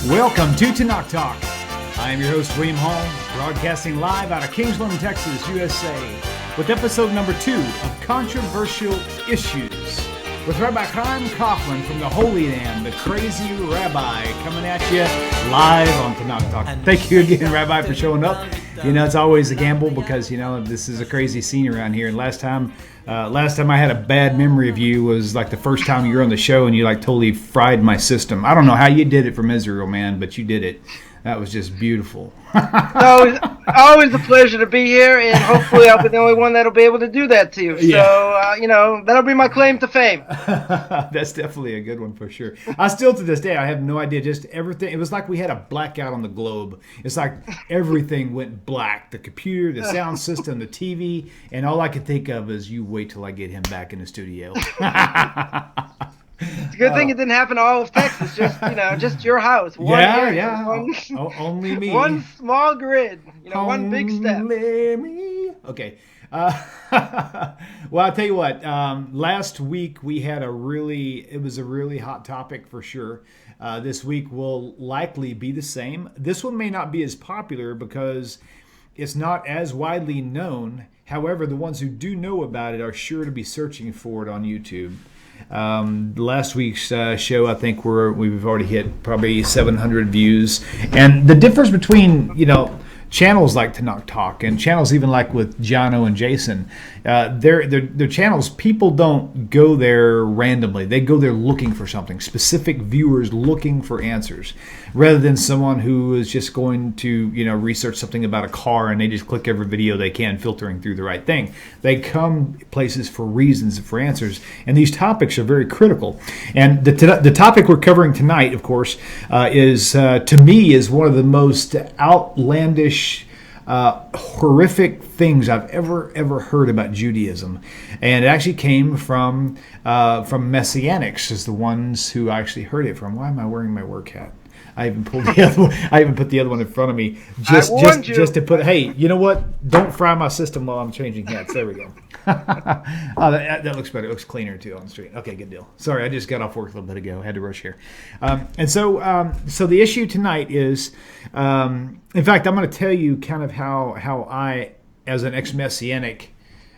Welcome to TORAH Talk. I am your host, William Hall, broadcasting live out of Kingsland, Texas, USA, with episode number 2 of Controversial Issues, with Rabbi Chaim Coffman from the Holy Land, the crazy rabbi, coming at you live on TORAH Talk. Thank you again, Rabbi, for showing up. You know, it's always a gamble because, you know, this is a crazy scene around here. And last time I had a bad memory of you was like the first time you were on the show and you like totally fried my system. I don't know how you did it from Israel, man, but you did it. That was just beautiful. Always a pleasure to be here, and hopefully I'll be the only one that'll be able to do that to you. Yeah. So, that'll be my claim to fame. That's definitely a good one for sure. I still, to this day, I have no idea. Just everything. It was like we had a blackout on the globe. It's like everything went black. The computer, the sound system, the TV, and all I could think of is you wait till I get him back in the studio. It's a good thing it didn't happen to all of Texas. Just your house. Only me. One small grid. One big step. Only me. Okay. Well, I'll tell you what. Last week we had it was a really hot topic for sure. This week will likely be the same. This one may not be as popular because it's not as widely known. However, the ones who do know about it are sure to be searching for it on YouTube. Last week's show, I think we've already hit probably 700 views. And the difference between, channels like TORAH Talk and channels even like with Jono and Jason, their channels, people don't go there randomly. They go there looking for something, specific viewers looking for answers, rather than someone who is just going to, research something about a car and they just click every video they can, filtering through the right thing. They come places for reasons, for answers, and these topics are very critical. And the topic we're covering tonight, of course, is to me is one of the most outlandish, horrific things I've ever heard about Judaism, and it actually came from Messianics, is the ones who I actually heard it from. Why am I wearing my work hat? I even put the other one in front of me just to put. Hey, you know what? Don't fry my system while I'm changing hats. There we go. Oh, that looks better. It looks cleaner too on the street. Okay, good deal. Sorry, I just got off work a little bit ago. I had to rush here. So the issue tonight is, in fact, I'm going to tell you kind of how I, as an ex-Messianic,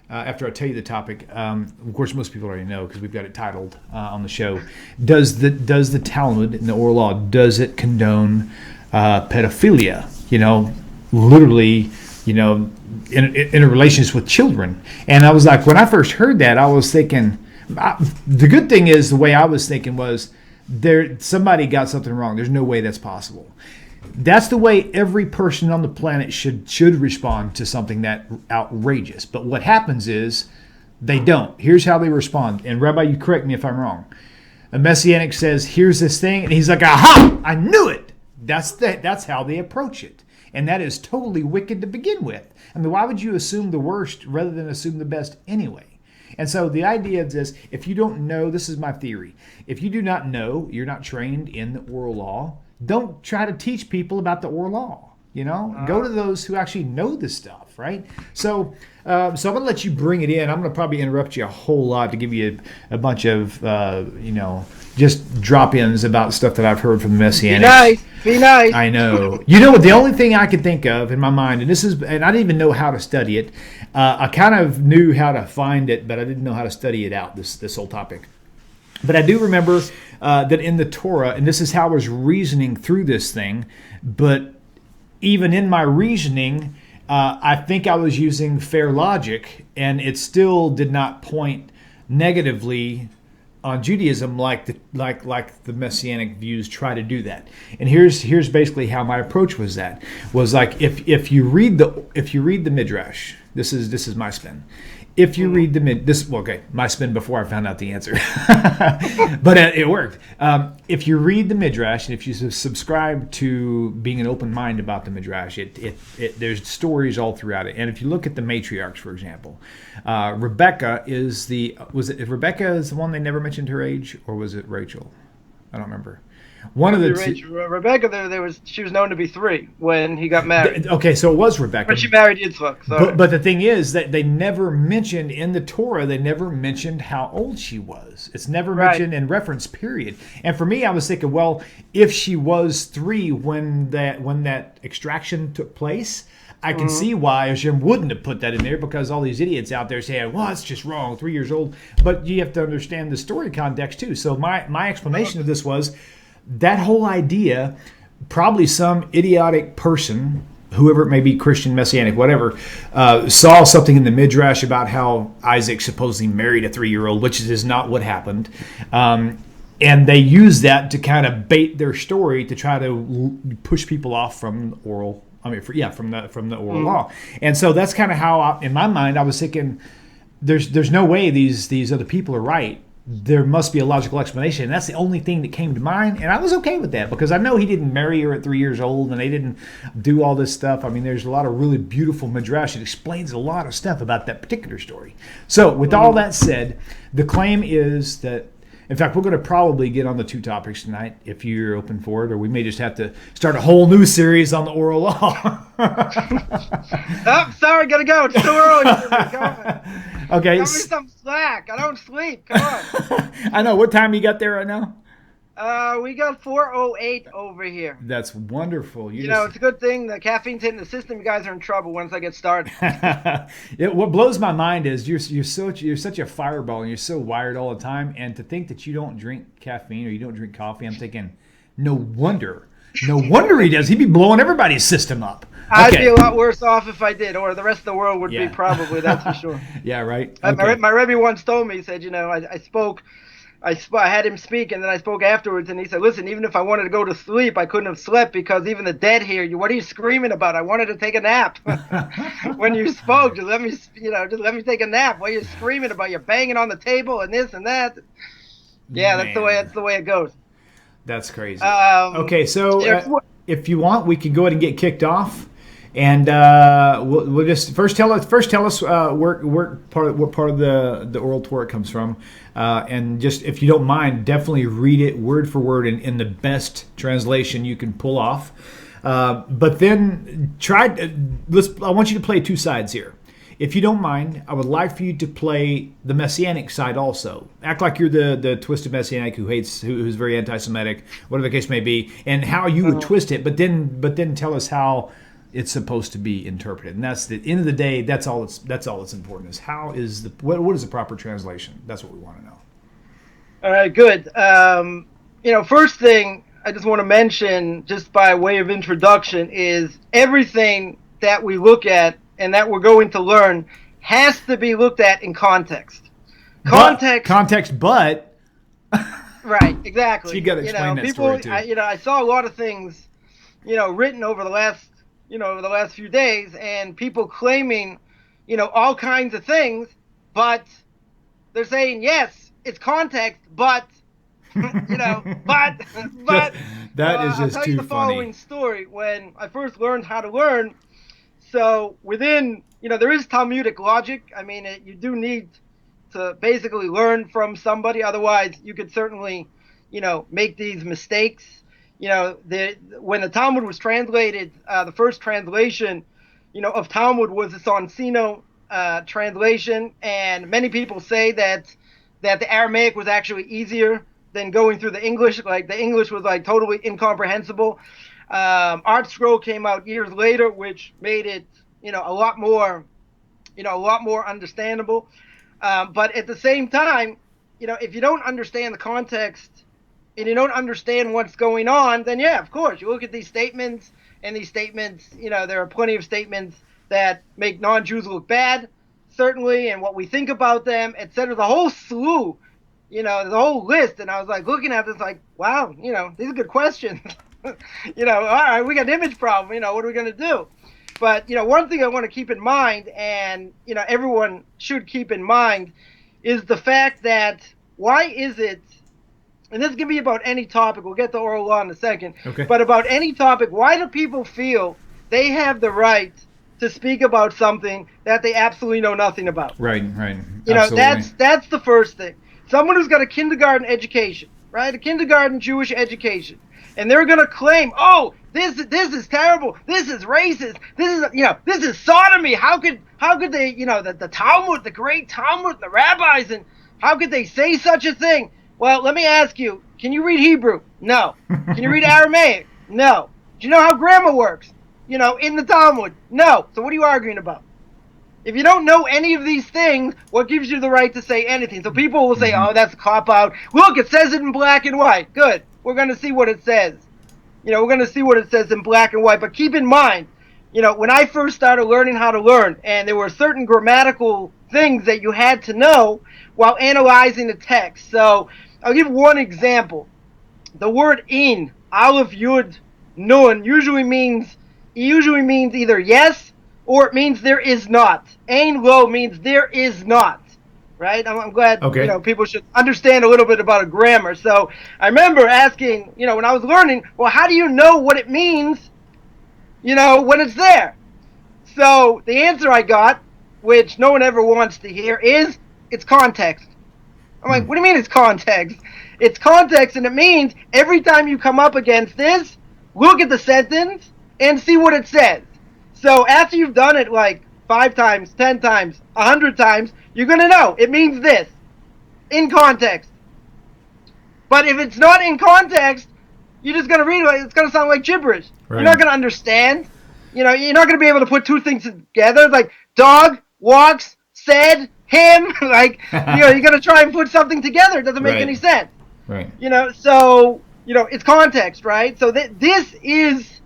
after I tell you the topic, of course, most people already know because we've got it titled on the show. Does the Talmud in the oral law, does it condone pedophilia? Literally, in a relationship with children. And I was like, when I first heard that, I was thinking, the good thing is the way I was thinking was somebody got something wrong. There's no way that's possible. That's the way every person on the planet should respond to something that outrageous. But what happens is they don't. Here's how they respond. And Rabbi, you correct me if I'm wrong. A Messianic says, here's this thing. And he's like, aha, I knew it. That's how they approach it. And that is totally wicked to begin with. I mean, why would you assume the worst rather than assume the best anyway? And so the idea is this: if you don't know, this is my theory. If you do not know, you're not trained in the oral law, don't try to teach people about the oral law. Go to those who actually know this stuff, right? So I'm going to let you bring it in. I'm going to probably interrupt you a whole lot to give you a bunch of, just drop-ins about stuff that I've heard from the Messianics. Be nice. I know. You know what? The only thing I could think of in my mind, and I didn't even know how to study it. I kind of knew how to find it, but I didn't know how to study it out, this whole topic. But I do remember that in the Torah, and this is how I was reasoning through this thing, but even in my reasoning, I think I was using fair logic, and it still did not point negatively on Judaism like the Messianic views try to do that. And here's basically how my approach was like if you read the Midrash, this is my spin. If you read my spin before I found out the answer, but it worked. If you read the Midrash and if you subscribe to being an open mind about the Midrash, there's stories all throughout it. And if you look at the matriarchs, for example, Rebecca was it Rebecca is the one they never mentioned her age, or was it Rachel? I don't remember. One of the Rebecca, she was known to be 3 when he got married. Okay, so it was Rebecca. But she married Yitzchak. But the thing is that they never mentioned in the Torah, they never mentioned how old she was. It's never mentioned in reference, period. And for me, I was thinking, well, if she was 3 when that extraction took place, I can see why Hashem wouldn't have put that in there, because all these idiots out there saying, well, it's just wrong, 3 years old. But you have to understand the story context too. So my explanation of this was that whole idea, probably some idiotic person, whoever it may be, Christian, Messianic, whatever, saw something in the Midrash about how Isaac supposedly married a 3-year-old, which is not what happened. And they used that to kind of bait their story to try to push people off from oral. From the oral law. And so that's kind of how, in my mind, I was thinking, there's no way these other people are right. There must be a logical explanation. And that's the only thing that came to mind. And I was okay with that, because I know he didn't marry her at 3 years old and they didn't do all this stuff. I mean, there's a lot of really beautiful midrash that explains a lot of stuff about that particular story. So with all that said, the claim is that, in fact, we're going to probably get on the 2 topics tonight, if you're open for it, or we may just have to start a whole new series on the oral law. Oh, sorry, gotta go. It's too early. Come on. Okay. Give me some slack. I don't sleep. Come on. I know. What time you got there right now? We got 4:08 over here. That's wonderful. You know, it's a good thing the caffeine's hitting the system. You guys are in trouble once I get started. What blows my mind is you're such a fireball, and you're so wired all the time. And to think that you don't drink caffeine or you don't drink coffee, I'm thinking, no wonder he does. He'd be blowing everybody's system up. Okay. I'd be a lot worse off if I did, or the rest of the world would be probably. That's for sure. Yeah, right. Okay. My Rebbe once told me, he said, I had him speak, and then I spoke afterwards, and he said, listen, even if I wanted to go to sleep, I couldn't have slept, because even the dead hear you. What are you screaming about? I wanted to take a nap. When you spoke, just let me take a nap. What are you screaming about? You're banging on the table and this and that. Yeah, that's the way it goes. That's crazy. Okay, so if you want, we can go ahead and get kicked off. And we'll just first tell us what part of the oral Torah comes from, and just, if you don't mind, definitely read it word for word in the best translation you can pull off. But then I want you to play 2 sides here. If you don't mind, I would like for you to play the Messianic side also. Act like you're the twisted Messianic who's very anti-Semitic, whatever the case may be, and how you would twist it. But then tell us how it's supposed to be interpreted. And that's the end of the day. That's all that's important, is what is the proper translation? That's what we want to know. All right, good. First thing I just want to mention, just by way of introduction, is everything that we look at and that we're going to learn has to be looked at in context. But right, exactly. So you got to explain that story too. I saw a lot of things, written over the last few days, and people claiming, all kinds of things, but they're saying, yes, it's context, but, but. That is just too funny. I'll tell you the following story. When I first learned how to learn, so within, there is Talmudic logic. I mean, you do need to basically learn from somebody. Otherwise, you could certainly, make these mistakes. When the Talmud was translated, the first translation, of Talmud was the Sonsino translation, and many people say that the Aramaic was actually easier than going through the English. Like, the English was like totally incomprehensible. Art Scroll came out years later, which made it, a lot more understandable. But at the same time, if you don't understand the context and you don't understand what's going on, then yeah, of course, you look at these statements, and these statements, there are plenty of statements that make non-Jews look bad, certainly, and what we think about them, etc. The whole slew, the whole list. And I was like looking at this like, wow, these are good questions. All right, we got an image problem. What are we going to do? But, one thing I want to keep in mind, and, everyone should keep in mind, is the fact that why is it, and this can be about any topic, we'll get to oral law in a second, okay, but about any topic, why do people feel they have the right to speak about something that they absolutely know nothing about? Right. That's the first thing. Someone who's got a kindergarten education, right? A kindergarten Jewish education. And they're going to claim, oh, this is terrible. This is racist. This is sodomy. How could they, the Talmud, the great Talmud, the rabbis, and how could they say such a thing? Well, let me ask you, can you read Hebrew? No. Can you read Aramaic? No. Do you know how grammar works? In the Talmud? No. So what are you arguing about? If you don't know any of these things, what gives you the right to say anything? So people will say, oh, that's a cop-out. Look, it says it in black and white. Good. We're going to see what it says. We're going to see what it says in black and white. But keep in mind, when I first started learning how to learn, and there were certain grammatical things that you had to know while analyzing the text. So I'll give one example. The word in, aleph, yud, nun, usually means either yes or it means there is not. Ein lo means there is not. Right? I'm glad, people should understand a little bit about a grammar. So I remember asking, when I was learning, well, how do you know what it means, when it's there? So the answer I got, which no one ever wants to hear, is it's context. I'm like, what do you mean it's context? It's context, and it means every time you come up against this, look at the sentence and see what it says. So after you've done it like 5 times, 10 times, 100 times, you're going to know it means this in context. But if it's not in context, you're just going to read it. It's going to sound like gibberish. Right. You're not going to understand. You're not going to be able to put two things together. Like dog walks, said, him. Like, you're going to try and put something together. It doesn't make any sense. Right. So, it's context, right? So this is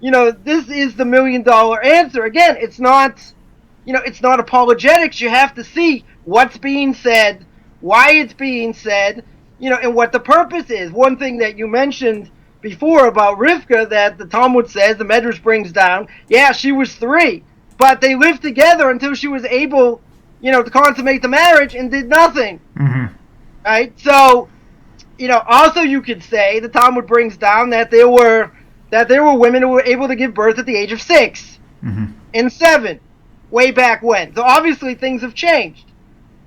the $1 million answer. Again, it's not apologetics. You have to see what's being said, why it's being said, and what the purpose is. One thing that you mentioned before about Rivka that the Talmud says, the Medrash brings down, yeah, she was 3, but they lived together until she was able, to consummate the marriage and did nothing. Mm-hmm. Right? So, also you could say the Talmud brings down that there were women who were able to give birth at the age of 6 and 7. Way back when. So obviously things have changed,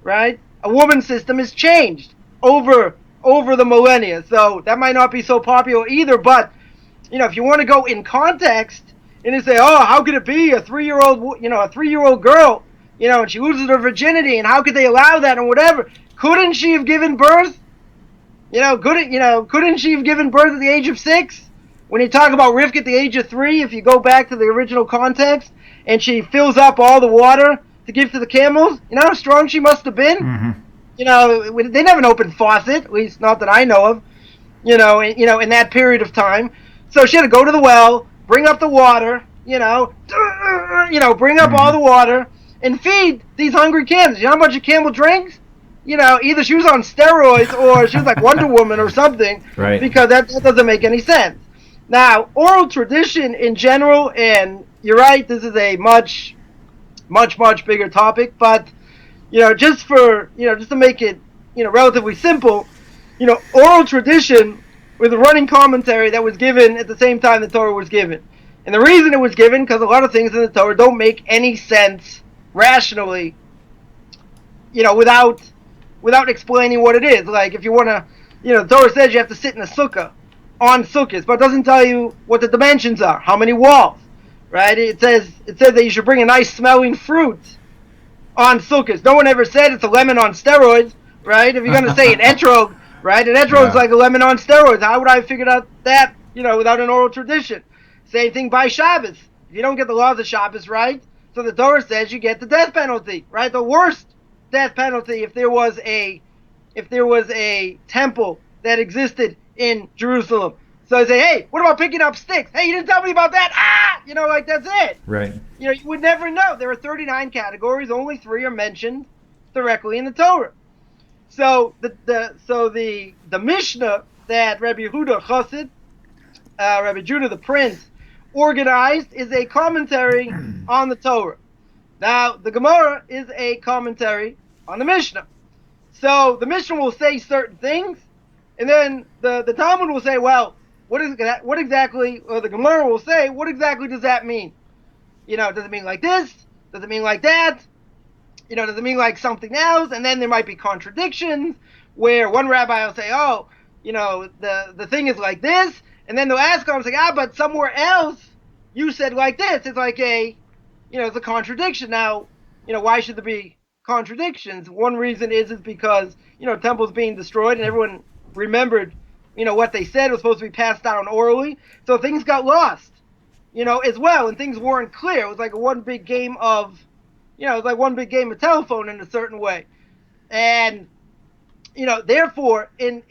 right? A woman's system has changed over the millennia. So that might not be so popular either, but if you want to go in context and you say, oh, how could it be a 3-year-old girl, and she loses her virginity, and how could they allow that and whatever? Couldn't she have given birth? Couldn't she have given birth at the age of 6? When you talk about Rivka at the age of 3, if you go back to the original context, and she fills up all the water to give to the camels, how strong she must have been? Mm-hmm. They didn't have an open faucet, at least not that I know of, in that period of time. So she had to go to the well, bring up the water, bring up all the water, and feed these hungry camels. You know how much a camel drinks? Either she was on steroids or she was like Wonder Woman or something, right? Because that doesn't make any sense. Now, oral tradition in general, and you're right, this is a much, much, much bigger topic, but, just to make it, relatively simple, oral tradition was a running commentary that was given at the same time the Torah was given. And the reason it was given, because a lot of things in the Torah don't make any sense rationally, without explaining what it is. Like, if you want to, the Torah says you have to sit in a sukkah, on sukkahs, but it doesn't tell you what the dimensions are, how many walls, right? It says that you should bring a nice smelling fruit on sukkahs. No one ever said it's a lemon on steroids, right? If you're going to say an etrog, right? An etrog is like a lemon on steroids. How would I have figured out that, without an oral tradition? Same thing by Shabbos. If you don't get the laws of Shabbos right, so the Torah says you get the death penalty, right? The worst death penalty if there was a temple that existed in Jerusalem. So I say, hey, what about picking up sticks? Hey, you didn't tell me about that. That's it. Right. You would never know. There are 39 categories. Only 3 are mentioned directly in the Torah. So the Mishnah that Rabbi Yehuda Chassid, Rabbi Judah the Prince, organized is a commentary on the Torah. Now, the Gemara is a commentary on the Mishnah. So the Mishnah will say certain things, and then the Talmud will say, well, what exactly, or the Gemara will say, what exactly does that mean? Does it mean like this? Does it mean like that? Does it mean like something else? And then there might be contradictions where one rabbi will say, oh, the thing is like this, and then they'll ask them, like, but somewhere else you said like this. It's like it's a contradiction. Now, why should there be contradictions? One reason is because, temples being destroyed and everyone remembered, what they said was supposed to be passed down orally. So things got lost, as well, and things weren't clear. It was like one big game of, telephone in a certain way. And, therefore, in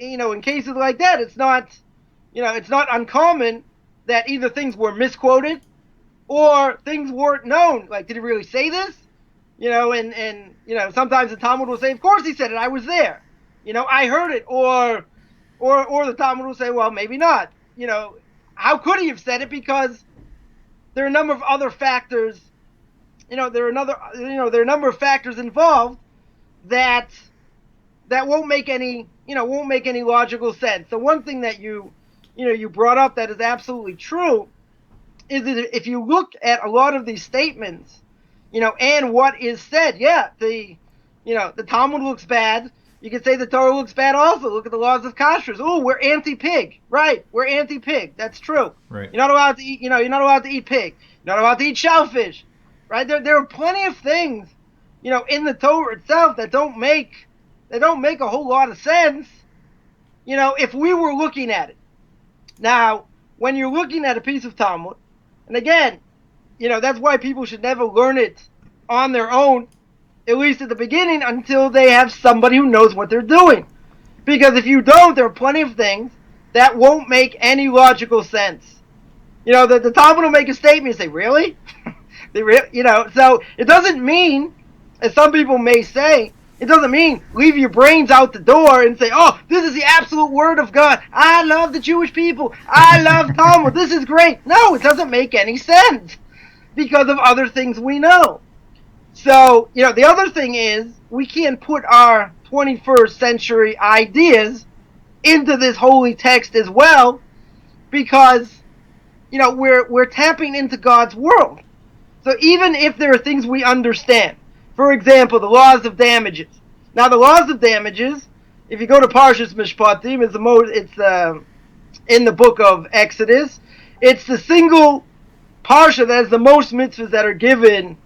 cases like that, it's not uncommon that either things were misquoted or things weren't known. Like, did he really say this? And sometimes the Talmud will say, of course he said it, I was there. I heard it. Or the Talmud will say, well, maybe not. How could he have said it? Because there are a number of other factors. There are a number of factors involved that won't make any logical sense. So one thing that you brought up that is absolutely true is that if you look at a lot of these statements, and what is said, the Talmud looks bad. You could say the Torah looks bad also. Look at the laws of kashrus. Oh, we're anti-pig. Right, we're anti-pig. That's true. Right. You're not allowed to eat, you're not allowed to eat pig. You're not allowed to eat shellfish. Right? There are plenty of things, in the Torah itself that don't make a whole lot of sense, if we were looking at it. Now, when you're looking at a piece of Talmud, and again, that's why people should never learn it on their own, at least at the beginning, until they have somebody who knows what they're doing. Because if you don't, there are plenty of things that won't make any logical sense. The Talmud will make a statement and say, really? So it doesn't mean, as some people may say, it doesn't mean leave your brains out the door and say, oh, this is the absolute word of God. I love the Jewish people. I love Talmud. This is great. No, it doesn't make any sense because of other things we know. So, the other thing is we can't put our 21st century ideas into this holy text as well because, we're tapping into God's world. So even if there are things we understand, for example, the laws of damages. Now, the laws of damages, if you go to Parshas Mishpatim, it's in the book of Exodus. It's the single Parsha that has the most mitzvahs that are given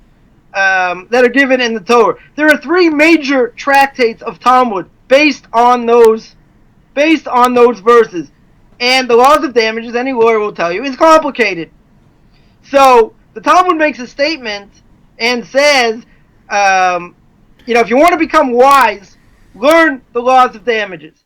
in the Torah. There are 3 major tractates of Talmud based on those verses. And the laws of damages, any lawyer will tell you, is complicated. So the Talmud makes a statement and says, if you want to become wise, learn the laws of damages.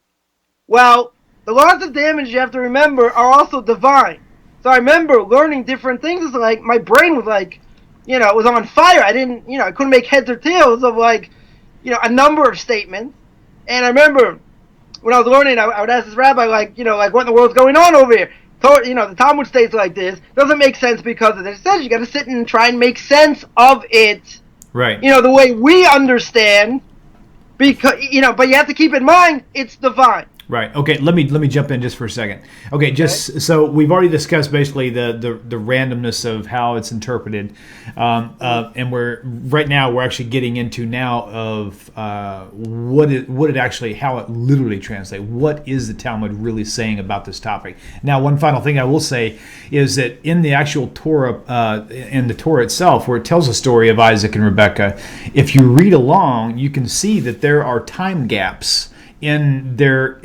Well, the laws of damages, you have to remember, are also divine. So I remember learning different things. It's like my brain was like, it was on fire. I couldn't make heads or tails of a number of statements. And I remember when I was learning, I would ask this rabbi, what in the world's going on over here? The Talmud states like this. Doesn't make sense because of this. It says you got to sit and try and make sense of it. Right. The way we understand, because but you have to keep in mind it's divine. Right. Okay. Let me jump in just for a second. Okay. So we've already discussed basically the randomness of how it's interpreted, and we're actually getting into now of what it actually, how it literally translates. What is the Talmud really saying about this topic? Now, one final thing I will say is that in the actual Torah, in the Torah itself, where it tells the story of Isaac and Rebekah, if you read along, you can see that there are time gaps in their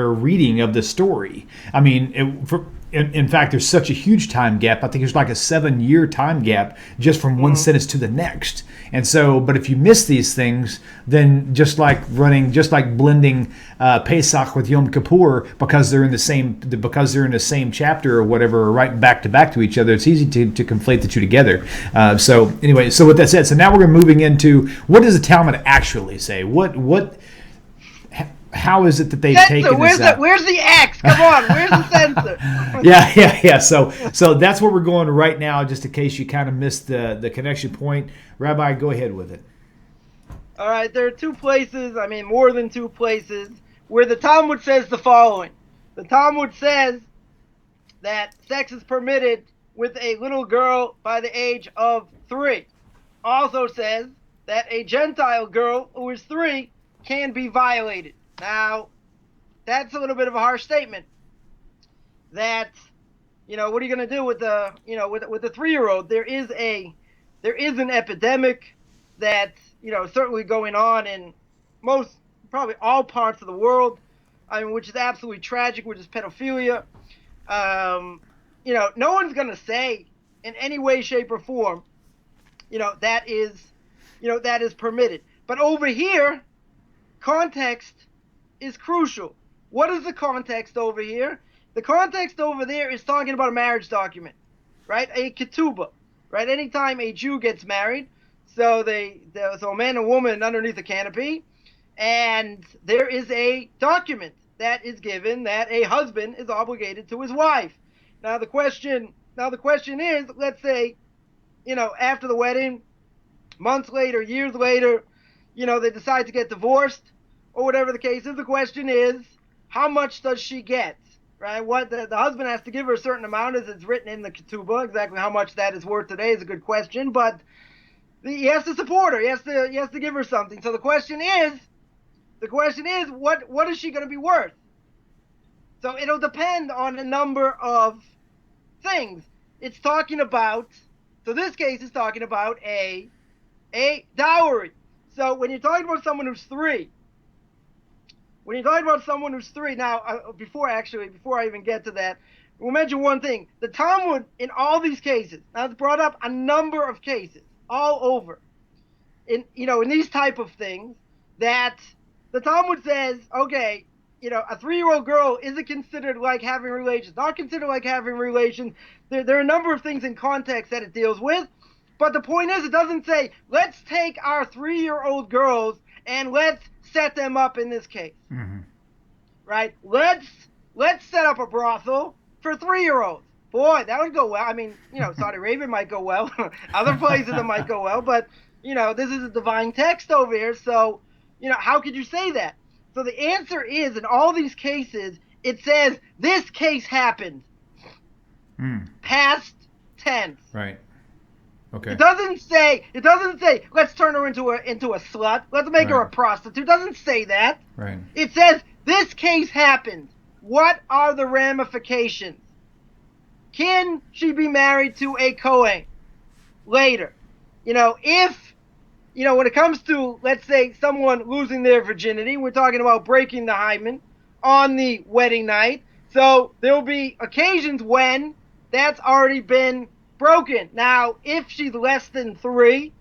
reading of the story. I mean, in fact, there's such a huge time gap. I think there's like a 7-year time gap just from one sentence to the next. And so, but if you miss these things, then just like blending Pesach with Yom Kippur because they're in the same chapter or whatever, or right back to each other, it's easy to conflate the two together. So anyway, so with that said, so now we're moving into what does the Talmud actually say? How is it that they've taken this out? Where's the X? Come on, where's the censor? Yeah. So that's where we're going right now, just in case you kind of missed the connection point. Rabbi, go ahead with it. All right, there are 2 places, more than 2 places, where the Talmud says the following. The Talmud says that sex is permitted with a little girl by the age of 3. Also says that a Gentile girl who is 3 can be violated. Now, that's a little bit of a harsh statement. That, what are you going to do with the, with the 3-year-old? There is an epidemic that, certainly going on in probably all parts of the world. I mean, which is absolutely tragic, which is pedophilia. No one's going to say in any way, shape, or form, that is permitted. But over here, context is crucial. What is the context over here? The context over there is talking about a marriage document, right? A ketubah, right? Anytime a Jew gets married, so a man and woman underneath the canopy, and there is a document that is given that a husband is obligated to his wife. Now the question is, let's say, after the wedding, months later, years later, they decide to get divorced or whatever the case is. The question is, how much does she get? Right? What the husband has to give her a certain amount, as it's written in the ketubah. Exactly how much that is worth today is a good question, but he has to support her. He has to give her something. So the question is, what is she going to be worth? So it'll depend on a number of things. It's talking about, so this case is talking about a dowry. So when you're talking about someone who's 3, now, before I even get to that, we'll mention one thing. The Talmud, in all these cases, now it's brought up a number of cases all over, in these type of things, that the Talmud says, okay, a 3-year-old girl isn't considered like having relations, not considered like having relations. There are a number of things in context that it deals with, but the point is, it doesn't say, let's take our 3-year-old girls and let's set them up in this case. Mm-hmm. Right? Let's set up a brothel for 3-year-olds. Boy, that would go well. I mean, Saudi Arabia might go well. Other places it might go well, but, this is a divine text over here, so, how could you say that? So the answer is, in all these cases, it says, this case happened. Past tense. Right. Okay. It doesn't say, let's turn her into a slut. Let's make her a prostitute. It doesn't say that. Right. It says, this case happened. What are the ramifications? Can she be married to a Kohen later? When it comes to, let's say, someone losing their virginity, we're talking about breaking the hymen on the wedding night. So there'll be occasions when that's already been broken. Now, if she's less than 3,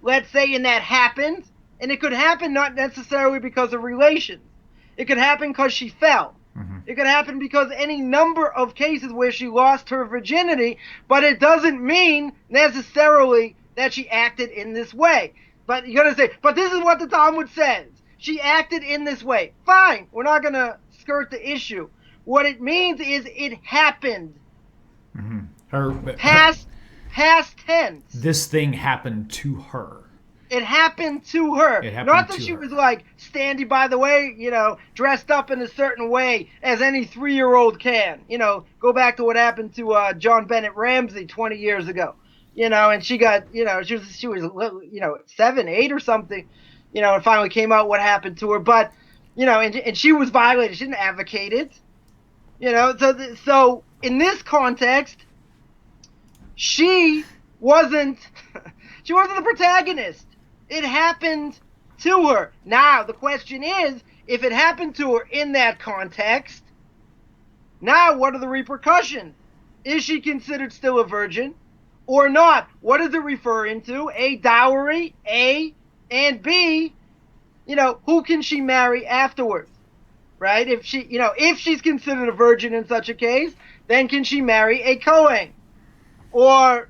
let's say, and that happened, and it could happen not necessarily because of relations. It could happen because she fell. Mm-hmm. It could happen because any number of cases where she lost her virginity, but it doesn't mean necessarily that she acted in this way. But you're going to say, but this is what the Talmud says. She acted in this way. Fine, we're not going to skirt the issue. What it means is it happened. Mm-hmm. Past tense. This thing happened to her. It happened to her. Not that she was like standing by the way, dressed up in a certain way as any 3-year-old can. Go back to what happened to John Bennett Ramsey 20 years ago. And she got, she was 7, 8 or something, and finally came out what happened to her. But, and she was violated. She didn't advocate it. So in this context, she wasn't the protagonist. It happened to her. Now, the question is, if it happened to her in that context, now what are the repercussions? Is she considered still a virgin or not? What is it referring to? A, dowry, A, and B, who can she marry afterwards? Right? If she's considered a virgin in such a case, then can she marry a Kohen? Or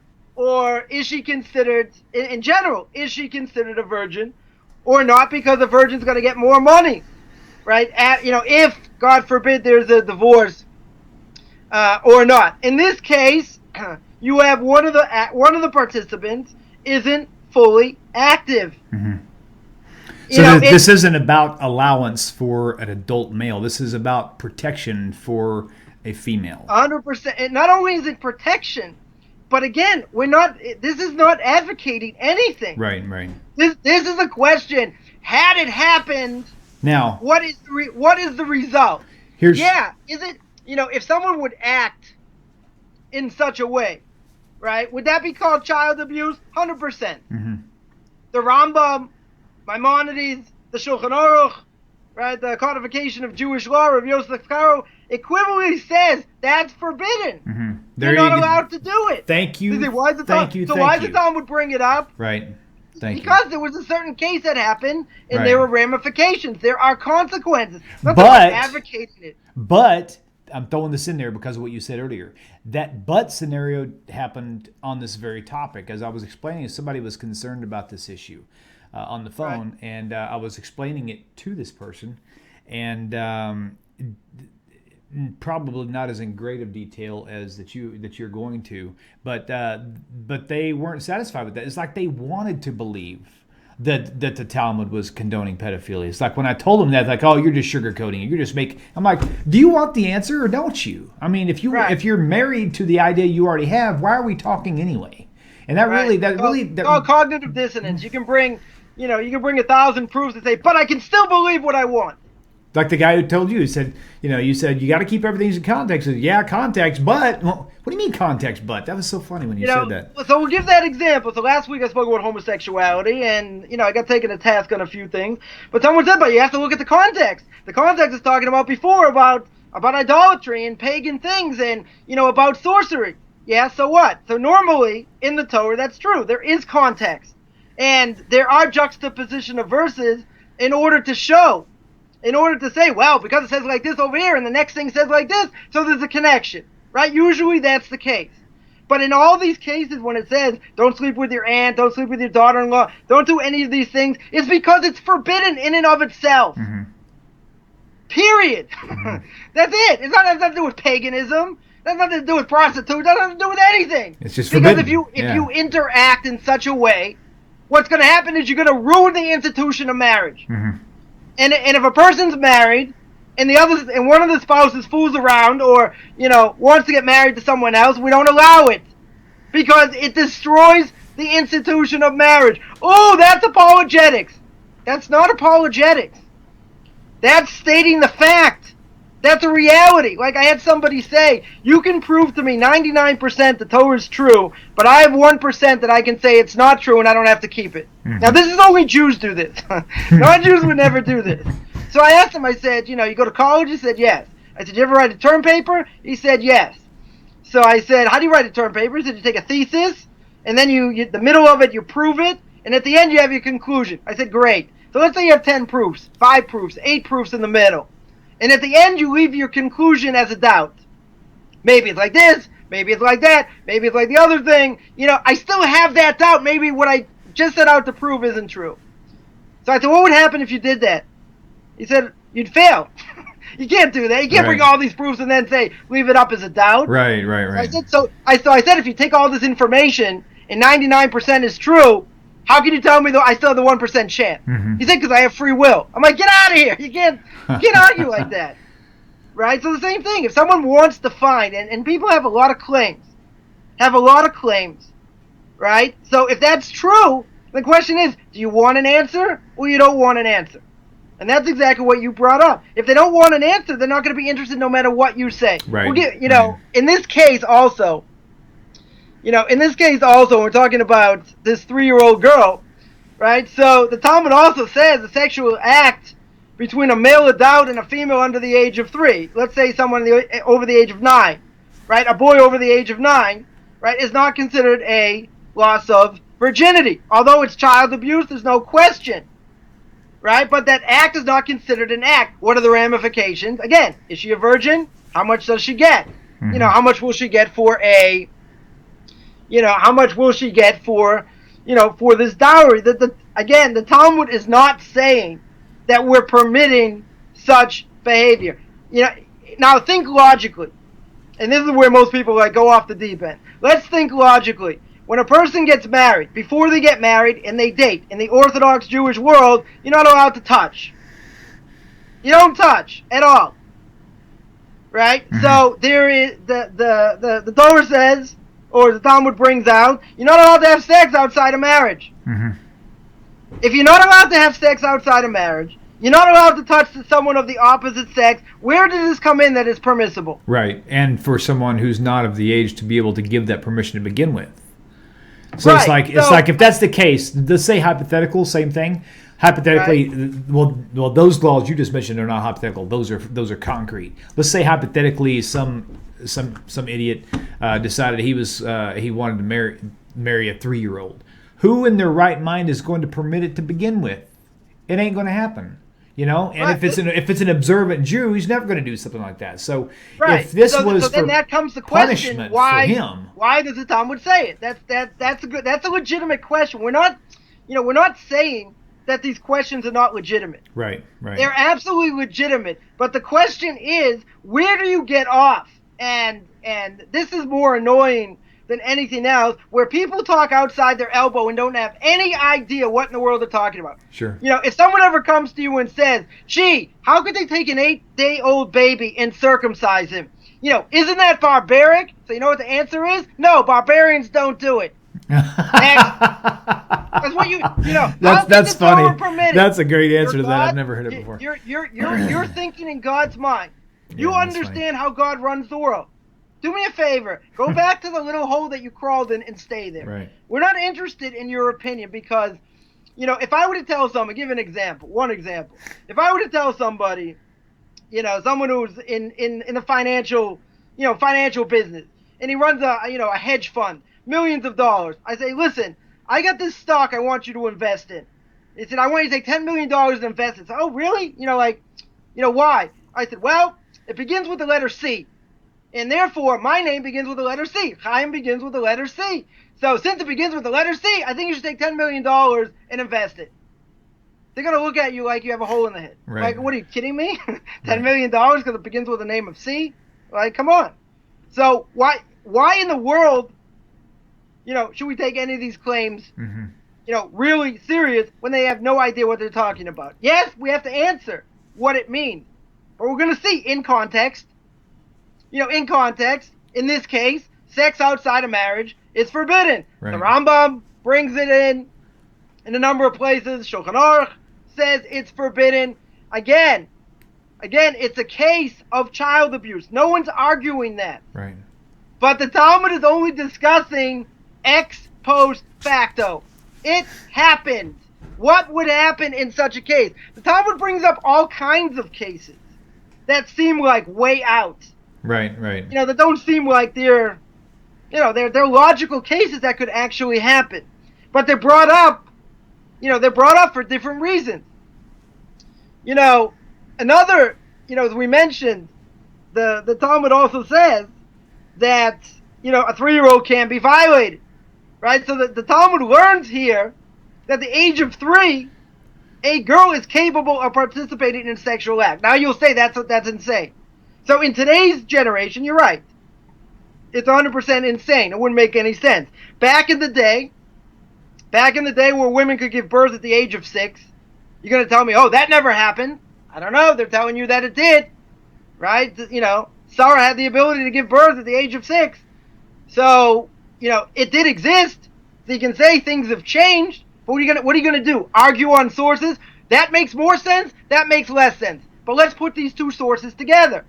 is she considered, in general, is she considered a virgin or not? Because a virgin's going to get more money, right? If, God forbid, there's a divorce or not. In this case, you have one of the participants isn't fully active. Mm-hmm. So this isn't about allowance for an adult male. This is about protection for a female. 100%. And not only is it protection, but again, this is not advocating anything. Right. This is a question. Had it happened Now, what is the result? here's Is it, if someone would act in such a way, right? Would that be called child abuse? 100%. Mm-hmm. The Rambam, Maimonides, the Shulchan Aruch, right? The codification of Jewish law, Rav Yosef Karo, equivalently says that's forbidden. Mm-hmm. They're not allowed to do it. Thank you. Say, why is the thank you. So thank why you. is the Talmud bring it up? Right. Because there was a certain case that happened, and Right. there were ramifications. There are consequences. Not But that I'm advocating it. But I'm throwing this in there because of what you said earlier. That but scenario happened on this very topic. As I was explaining, somebody was concerned about this issue on the phone, right. And I was explaining it to this person, and probably not as in great of detail as that you're going to, but they weren't satisfied with that. It's like they wanted to believe that the Talmud was condoning pedophilia. It's like when I told them that, like, oh, you're just sugarcoating it. You're just I'm like, do you want the answer or don't you? I mean, if you're married to the idea you already have, why are we talking anyway? And that cognitive dissonance. You can bring 1,000 proofs and say, but I can still believe what I want. Like the guy who told you said you got to keep everything in context. Said, yeah, context, but what do you mean context? But that was so funny when you said that. So we'll give that example. So last week I spoke about homosexuality, and I got taken to task on a few things. But someone said, but you have to look at the context. The context is talking about before about idolatry and pagan things, and about sorcery. Yeah. So what? So normally in the Torah, that's true. There is context, and there are juxtaposition of verses in order to say, well, because it says like this over here and the next thing says like this, so there's a connection, right? Usually that's the case. But in all these cases, when it says, don't sleep with your aunt, don't sleep with your daughter-in-law, don't do any of these things, it's because it's forbidden in and of itself. Mm-hmm. Period. Mm-hmm. That's it. It has nothing to do with paganism. It has nothing to do with prostitutes. It has nothing to do with anything. It's just forbidden. Because if you interact in such a way, what's going to happen is you're going to ruin the institution of marriage. Mm-hmm. And if a person's married and one of the spouses fools around or wants to get married to someone else, we don't allow it because it destroys the institution of marriage. Oh, that's apologetics. That's not apologetics. That's stating the fact. That's a reality. Like I had somebody say, you can prove to me 99% the Torah is true, but I have 1% that I can say it's not true and I don't have to keep it. Mm-hmm. Now, this is only Jews do this. Non-Jews would never do this. So I asked him, I said, you go to college? He said, yes. I said, you ever write a term paper? He said, yes. So I said, how do you write a term paper? He said, you take a thesis, and then the middle of it, you prove it, and at the end, you have your conclusion. I said, great. So let's say you have 10 proofs, 5 proofs, 8 proofs in the middle. And at the end, you leave your conclusion as a doubt. Maybe it's like this. Maybe it's like that. Maybe it's like the other thing. I still have that doubt. Maybe what I just set out to prove isn't true. So I said, what would happen if you did that? He said, you'd fail. You can't do that. You can't bring all these proofs and then say, leave it up as a doubt. Right. I said, if you take all this information and 99% is true, how can you tell me that I still have the 1% chance? Mm-hmm. He said, because I have free will. I'm like, get out of here. You can't argue like that. Right? So the same thing. If someone wants to find, and people have a lot of claims, right? So if that's true, the question is, do you want an answer or you don't want an answer? And that's exactly what you brought up. If they don't want an answer, they're not going to be interested no matter what you say. Right. In this case also, we're talking about this 3-year-old girl, right? So the Talmud also says a sexual act between a male adult and a female under the age of 3. Let's say someone over the age of 9, right? A boy over the age of 9, right, is not considered a loss of virginity. Although it's child abuse, there's no question, right? But that act is not considered an act. What are the ramifications? Again, is she a virgin? How much does she get? Mm-hmm. How much will she get for how much will she get for this dowry? The Talmud is not saying that we're permitting such behavior. Now think logically. And this is where most people go off the deep end. Let's think logically. When a person gets married, before they get married and they date, in the Orthodox Jewish world, you're not allowed to touch. You don't touch at all. Right? Mm-hmm. So there is the Torah says, or the Talmud brings out, you're not allowed to have sex outside of marriage. Mm-hmm. If you're not allowed to have sex outside of marriage, You're not allowed to touch someone of the opposite sex. Where does this come in that is permissible? Right, and for someone who's not of the age to be able to give that permission to begin with. So Right. it's like if that's the case, let's say hypothetical, same thing. Hypothetically, well, those laws you just mentioned are not hypothetical. Those are concrete. Let's say hypothetically, some idiot decided he wanted to marry a 3-year-old. Who in their right mind is going to permit it to begin with? It ain't going to happen. You know, and Right. if it's an observant Jew, he's never going to do something like that. So Right. if this so was then for that comes the question: punishment why? for him, Why does the Talmud say it? That's a legitimate question. We're not saying that these questions are not legitimate. right, They're absolutely legitimate. But the question is, where do you get off? And this is more annoying than anything else, where people talk outside their elbow and don't have any idea what in the world they're talking about. Sure. You know, if someone ever comes to you and says, gee, how could they take an 8-day-old baby and circumcise him? You know, isn't that barbaric? So you know what the answer is? No, barbarians don't do it. That's what you know. That's funny. Permit it? That's a great answer to that. God, I've never heard it before. You're thinking in God's mind. You Yeah, that's understand how God runs the world. Do me a favor. Go back to the little hole that you crawled in and stay there. Right. We're not interested in your opinion because, you know, if I were to tell someone, give an example, one example. If I were to tell somebody, you know, someone who's in the financial business, and he runs a hedge fund, millions of dollars. I say, listen, I got this stock I want you to invest in. He said, I want you to take $10 million and invest it. So, oh, really? Why? I said, well, it begins with the letter C. And therefore, my name begins with the letter C. Chaim begins with the letter C. So since it begins with the letter C, I think you should take $10 million and invest it. They're going to look at you like you have a hole in the head. Right. Like, what are you kidding me? $10 million because it begins with the name of C? Like, come on. So why in the world, you know, should we take any of these claims, you know, really serious when they have no idea what they're talking about? Yes, we have to answer what it means. But we're going to see in context. You know, in context, in this case, sex outside of marriage is forbidden. Right. The Rambam brings it in a number of places. Shulchan Aruch says it's forbidden. Again, it's a case of child abuse. No one's arguing that. Right. But the Talmud is only discussing ex post facto. It happened. What would happen in such a case? The Talmud brings up all kinds of cases that seem like way out. Right. You know, that don't seem like they're logical cases that could actually happen. But they're brought up, for different reasons. You know, another, you know, as we mentioned, the Talmud also says that, you know, a 3-year-old can't be violated. Right? So the Talmud learns here that at the age of 3, a girl is capable of participating in a sexual act. Now you'll say that's insane. So in today's generation, you're right. It's 100% insane. It wouldn't make any sense. Back in the day where women could give birth at the age of 6, you're going to tell me, oh, that never happened. I don't know. They're telling you that it did. Right? You know, Sarah had the ability to give birth at the age of 6. So, you know, it did exist. So you can say things have changed. But what are you going to do? Argue on sources? That makes more sense. That makes less sense. But let's put these two sources together.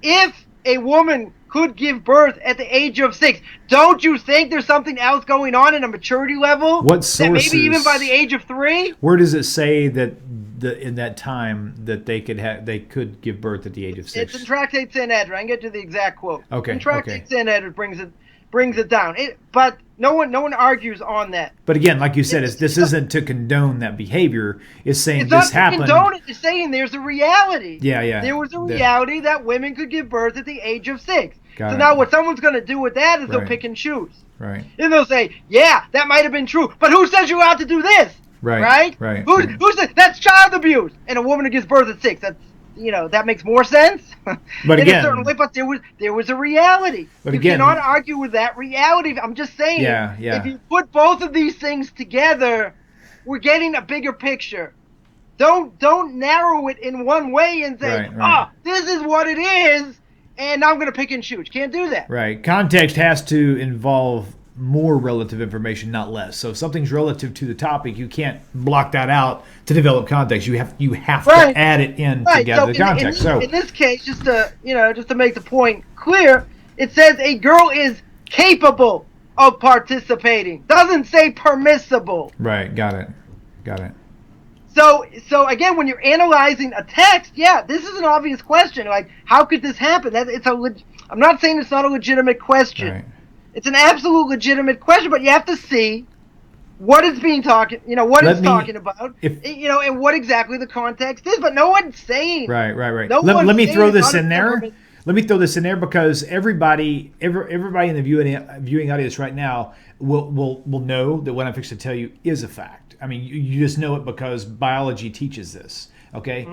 If a woman could give birth at the age of 6, don't you think there's something else going on in a maturity level? What sources? That maybe even by the age of 3? Where does it say that in that time that they could give birth at the age of 6? It's in Tractate Sanhedrin. I can get to the exact quote. Okay. In Tractate Sanhedrin brings it down. But no one argues on that. But again, like you said, this isn't to condone that behavior. It's saying this happened. It's not to condone it. It's saying there's a reality. Yeah. There was a reality that women could give birth at the age of 6. Got it. Now what someone's going to do with that is they'll pick and choose. Right. And they'll say, yeah, that might have been true. But who says you're allowed to do this? Right. Who says that's child abuse? And a woman who gives birth at 6, that's, you know, that makes more sense. But in again, a certain way, but there was a reality. But you again, cannot argue with that reality. I'm just saying, if you put both of these things together, we're getting a bigger picture. Don't narrow it in one way and say, this is what it is, and now I'm going to pick and choose. Can't do that. Right. Context has to involve more relative information, not less. So if something's relative to the topic, you can't block that out to develop context. You have Right. to add it in Right. to gather the context. In So this case, just to make the point clear, it says a girl is capable of participating. Doesn't say permissible. right, got it. So again, when you're analyzing a text, this is an obvious question. Like, how could this happen? I'm not saying it's not a legitimate question. Right. It's an absolute legitimate question, but you have to see what it's talking about, and what exactly the context is. But no one's saying. Right. Let me throw this in there. Let me throw this in there because everybody in the viewing audience right now will know that what I'm fixing to tell you is a fact. I mean, you just know it because biology teaches this. Okay,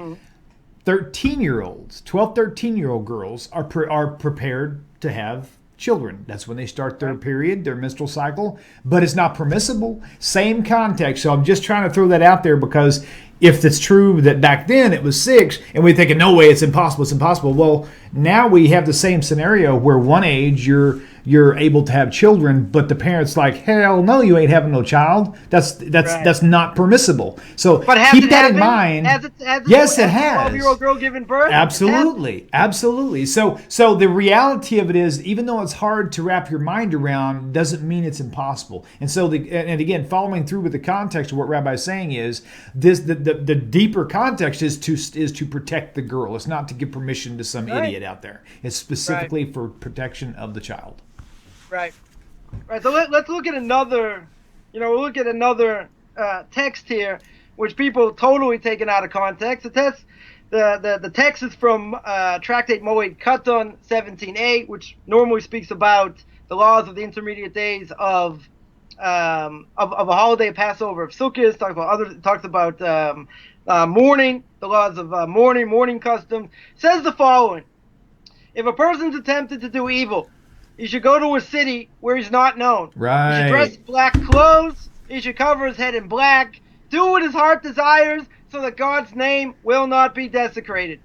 13-year-olds, 12, 13-year-old girls are prepared to have children. That's when they start their period, their menstrual cycle, but it's not permissible. Same context. So I'm just trying to throw that out there because if it's true that back then it was 6 and we're thinking, no way, it's impossible. Well, now we have the same scenario where one age you're able to have children, but the parents like, hell no, you ain't having no child. That's not permissible. So keep that in mind. Yes, it has. 12-year-old girl giving birth. Absolutely. So the reality of it is, even though it's hard to wrap your mind around, doesn't mean it's impossible. And so and again, following through with the context of what Rabbi is saying is the deeper context is to protect the girl. It's not to give permission to some idiot out there. It's specifically for protection of the child. Right. So let's look at another. We'll look at another text here, which people totally taken out of context. The text is from Tractate Moed Katan 17a, which normally speaks about the laws of the intermediate days of a holiday, Passover, of Sukkot. Talks about mourning, the laws of mourning customs. Says the following: if a person's attempted to do evil, he should go to a city where he's not known. Right. He should dress in black clothes. He should cover his head in black. Do what his heart desires, so that God's name will not be desecrated.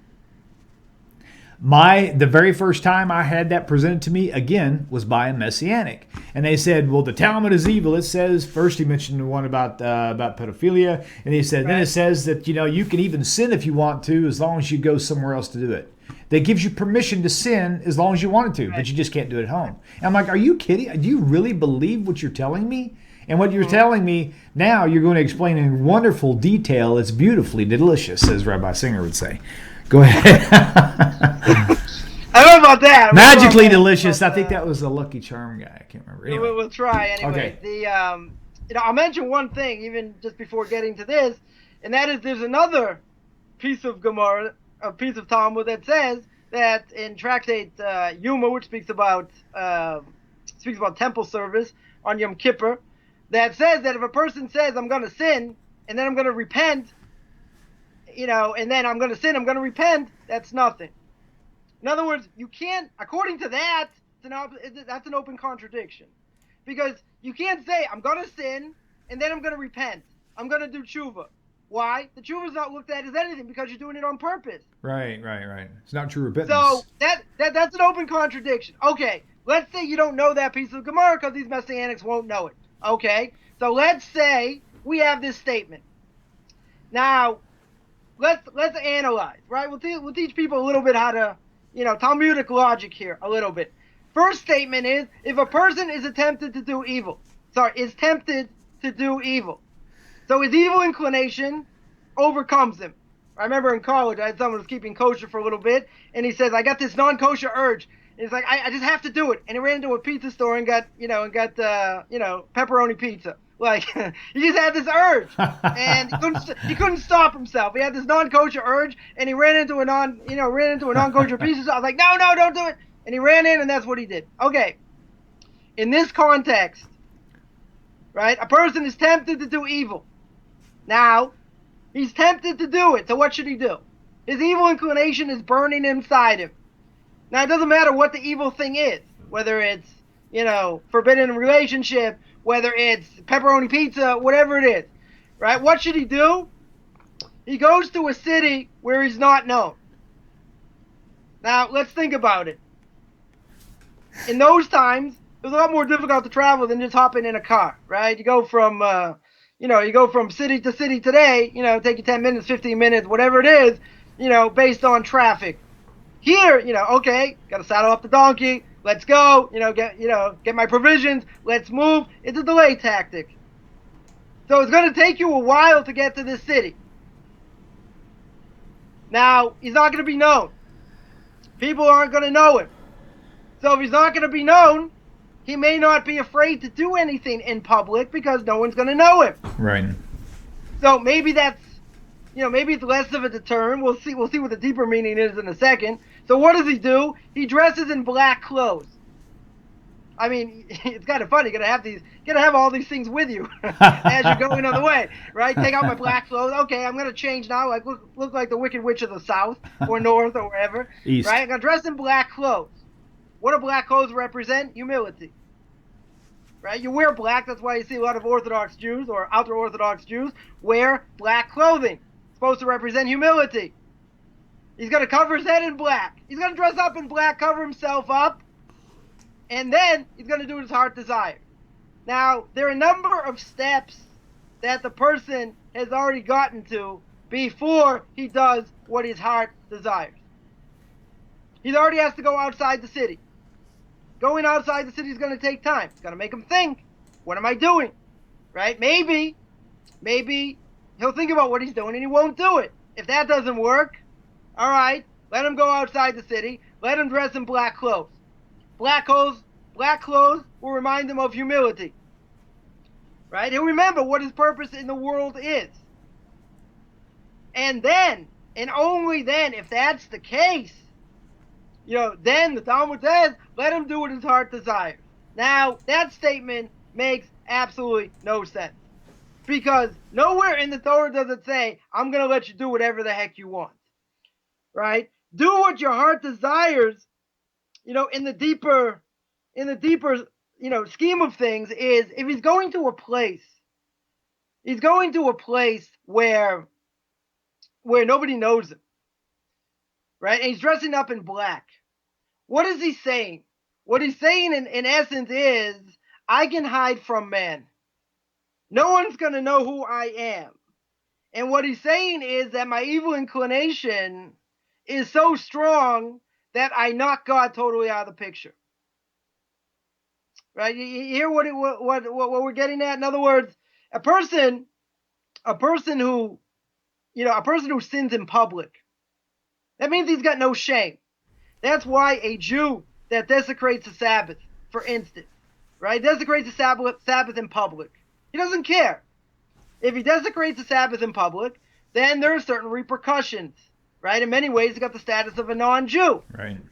The very first time I had that presented to me, again, was by a Messianic. And they said, well, the Talmud is evil. It says, first he mentioned the one about pedophilia. And he said, then it says that, you can even sin if you want to, as long as you go somewhere else to do it. That gives you permission to sin as long as you wanted to, but you just can't do it at home. And I'm like, are you kidding? Do you really believe what you're telling me? And what you're telling me now, you're going to explain in wonderful detail. It's beautifully delicious, as Rabbi Singer would say. Go ahead. I don't know about that. Magically delicious. I think that was a Lucky Charm guy. I can't remember. Anyway. We'll try anyway. Okay. I'll mention one thing, even just before getting to this, and that is there's another piece of Gemara, a piece of Talmud that says that in Tractate Yuma, which speaks about temple service on Yom Kippur, that says that if a person says, I'm going to sin, and then I'm going to repent, and then I'm going to sin, I'm going to repent, that's nothing. In other words, you can't, according to that, that's an open contradiction. Because you can't say, I'm going to sin, and then I'm going to repent. I'm going to do tshuva. Why? The tshuva is not looked at as anything because you're doing it on purpose. Right. It's not true repentance. So that's an open contradiction. Okay, let's say you don't know that piece of Gemara because these Messianics won't know it. Okay, so let's say we have this statement. Now, let's analyze, right? We'll teach people a little bit how to, Talmudic logic here a little bit. First statement is, if a person is tempted to do evil. So his evil inclination overcomes him. I remember in college, I had someone who was keeping kosher for a little bit, and he says, I got this non-kosher urge. And he's like, I just have to do it. And he ran into a pizza store and got pepperoni pizza. Like, he just had this urge. And he couldn't stop himself. He had this non-kosher urge, and he ran into a non-kosher pizza store. I was like, no, don't do it. And he ran in, and that's what he did. Okay. In this context, right, a person is tempted to do evil. Now, he's tempted to do it, so what should he do? His evil inclination is burning inside him. Now, it doesn't matter what the evil thing is, whether it's, forbidden relationship, whether it's pepperoni pizza, whatever it is, right? What should he do? He goes to a city where he's not known. Now, let's think about it. In those times, it was a lot more difficult to travel than just hopping in a car, right? You go from, you go from city to city today, take you 10 minutes, 15 minutes, whatever it is, based on traffic. Here, okay, got to saddle up the donkey. Let's go, get my provisions. Let's move. It's a delay tactic. So it's going to take you a while to get to this city. Now, he's not going to be known. People aren't going to know him. So if he's not going to be known, he may not be afraid to do anything in public because no one's going to know him. Right. So maybe that's, maybe it's less of a deterrent. We'll see what the deeper meaning is in a second. So what does he do? He dresses in black clothes. I mean, it's kind of funny. You gotta have all these things with you as you're going on the way, right? Take out my black clothes. Okay, I'm gonna change now. Like look like the Wicked Witch of the South or North or wherever. East. Right? I'm gonna dress in black clothes. What do black clothes represent? Humility. Right? You wear black. That's why you see a lot of Orthodox Jews or ultra-Orthodox Jews wear black clothing. It's supposed to represent humility. He's gonna cover his head in black. He's gonna dress up in black, cover himself up. And then he's going to do his heart desire. Now, there are a number of steps that the person has already gotten to before he does what his heart desires. He already has to go outside the city. Going outside the city is going to take time. It's going to make him think, what am I doing? Right? Maybe he'll think about what he's doing and he won't do it. If that doesn't work, all right, let him go outside the city. Let him dress in black clothes. Black clothes will remind him of humility. Right? He'll remember what his purpose in the world is. And then, and only then, if that's the case, then the Talmud says, let him do what his heart desires. Now, that statement makes absolutely no sense. Because nowhere in the Torah does it say, I'm going to let you do whatever the heck you want. Right? Do what your heart desires. In the deeper, scheme of things is if he's going to a place where nobody knows him, right? And he's dressing up in black. What is he saying? What he's saying in essence is, I can hide from man. No one's going to know who I am. And what he's saying is that my evil inclination is so strong that I knock God totally out of the picture. Right? You hear what we're getting at? In other words, a person who sins in public, that means he's got no shame. That's why a Jew that desecrates the Sabbath, for instance, right, desecrates the Sabbath in public, he doesn't care. If he desecrates the Sabbath in public, then there are certain repercussions. Right? In many ways, he's got the status of a non-Jew.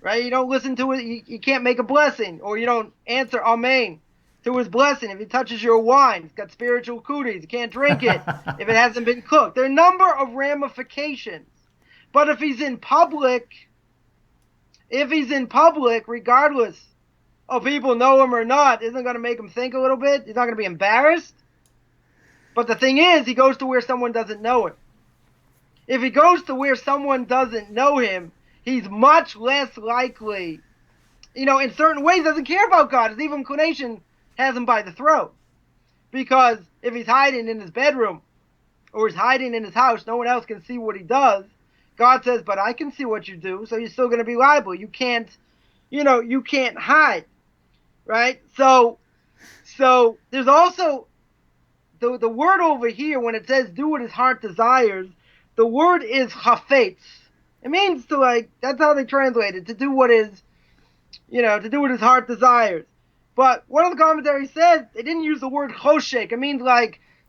Right? You don't listen to it. You can't make a blessing, or you don't answer amen to his blessing. If he touches your wine, it's got spiritual cooties. You can't drink it if it hasn't been cooked. There are a number of ramifications. But if he's in public, regardless of people know him or not, isn't going to make him think a little bit. He's not going to be embarrassed. But the thing is, he goes to where someone doesn't know him. If he goes to where someone doesn't know him, he's much less likely, in certain ways doesn't care about God. His evil inclination has him by the throat. Because if he's hiding in his bedroom or he's hiding in his house, no one else can see what he does. God says, but I can see what you do, so you're still going to be liable. You can't hide. Right? So there's also the word over here when it says do what his heart desires. The word is chafetz. It means that's how they translate it, to do what his heart desires. But one of the commentaries says they didn't use the word choshek. It means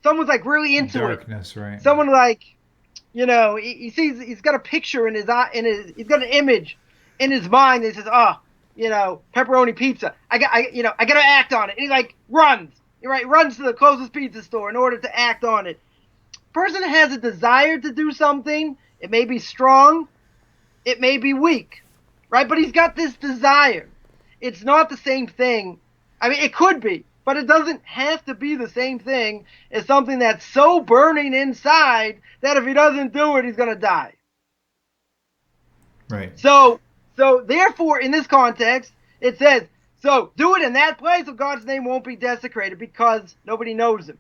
someone's really into darkness, right? Someone he sees, he's got a picture in his eye, he's got an image in his mind that says, pepperoni pizza. I gotta act on it. And he runs. Runs to the closest pizza store in order to act on it. Person has a desire to do something. It may be strong, it may be weak, right? But he's got this desire. It's not the same thing. I mean, it could be, but it doesn't have to be the same thing as something that's so burning inside that if he doesn't do it, he's going to die. Right. So therefore, in this context, it says, So do it in that place so God's name won't be desecrated because nobody knows him.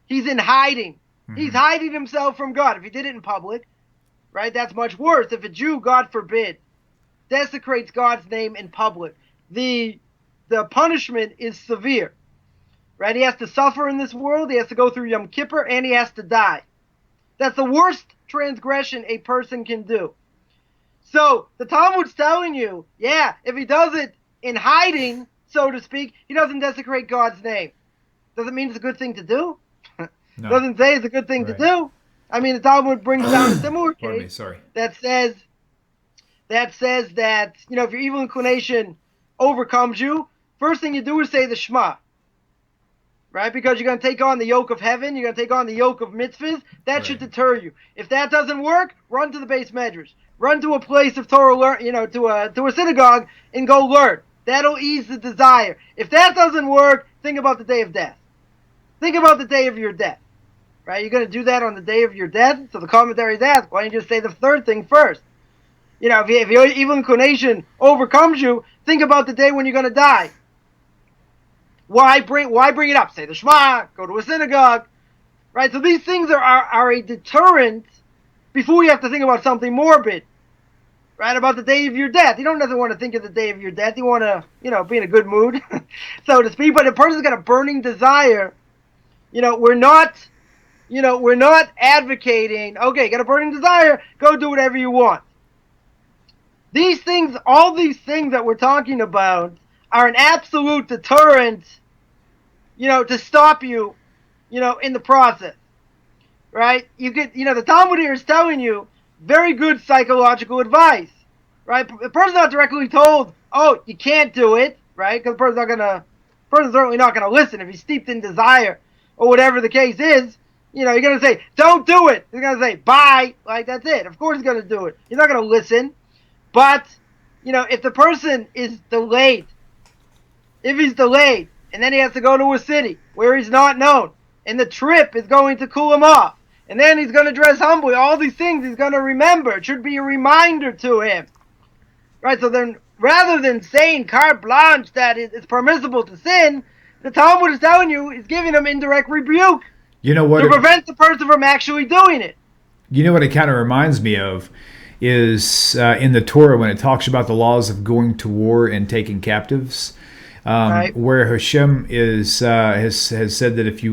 He's in hiding. He's hiding himself from God. If he did it in public, right, that's much worse. If a Jew, God forbid, desecrates God's name in public, the punishment is severe, right? He has to suffer in this world. He has to go through Yom Kippur, and he has to die. That's the worst transgression a person can do. So the Talmud's telling you, yeah, if he does it in hiding, so to speak, he doesn't desecrate God's name. Doesn't mean it's a good thing to do. No. Doesn't say it's a good thing to do. I mean, the Talmud brings down a similar case that says that, you know, if your evil inclination overcomes you, first thing you do is say the Shema. Right? Because you're going to take on the yoke of heaven. You're going to take on the yoke of mitzvahs. That should deter you. If that doesn't work, run to the base medrash. Run to a place of Torah, to a synagogue and go learn. That'll ease the desire. If that doesn't work, think about the day of death. Think about the day of your death. Right? You're going to do that on the day of your death? So the commentary is asked, why don't you just say the third thing first? You know, if your evil inclination overcomes you, think about the day when you're going to die. Why bring it up? Say the Shema, go to a synagogue, right? So these things are a deterrent before you have to think about something morbid, right? About the day of your death. You don't necessarily want to think of the day of your death. You want to, be in a good mood, so to speak. But if a person's got a burning desire, we're not advocating, okay, got a burning desire, go do whatever you want. These things, all these things that we're talking about are an absolute deterrent, to stop you, in the process, right? You get, the Talmud here is telling you very good psychological advice, right? The person's not directly told, oh, you can't do it, right? Because the person's certainly not gonna listen if he's steeped in desire or whatever the case is. You're gonna say, don't do it. He's gonna say, bye, like that's it. Of course he's gonna do it. He's not gonna listen. But, if the person is delayed, if he's delayed, and then he has to go to a city where he's not known, and the trip is going to cool him off, and then he's going to dress humbly, all these things he's going to remember. It should be a reminder to him. Right? So then, rather than saying carte blanche that it's permissible to sin, the Talmud is telling you, is giving him indirect rebuke. You know what? To prevent the person from actually doing it. You know what it kind of reminds me of is in the Torah when it talks about the laws of going to war and taking captives. Right. Where Hashem has said that if